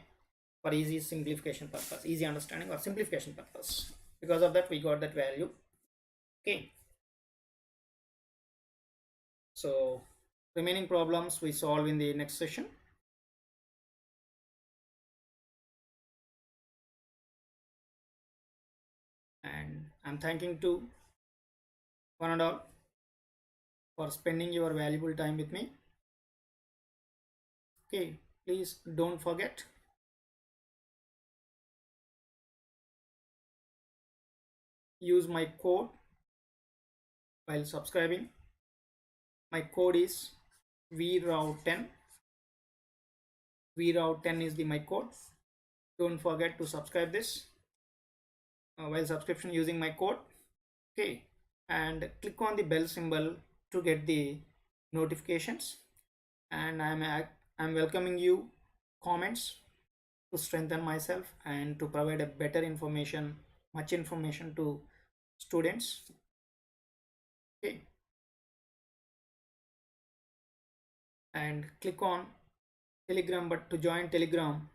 [SPEAKER 1] for easy simplification purpose, easy understanding or simplification purpose. Because of that we got that value. Okay, so remaining problems we solve in the next session. And I'm thanking to one and all for spending your valuable time with me. Okay, please don't forget, use my code while subscribing. My code is VRAW10. VRAW10 is my code. Don't forget to subscribe this while subscription using my code. Okay, and click on the bell symbol to get the notifications. And I'm welcoming you comments to strengthen myself and to provide a better information, much information to students. Okay, and click on Telegram, but to join Telegram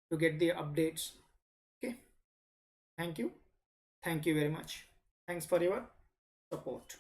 [SPEAKER 1] to get the updates. Okay, thank you very much. Thanks for your support.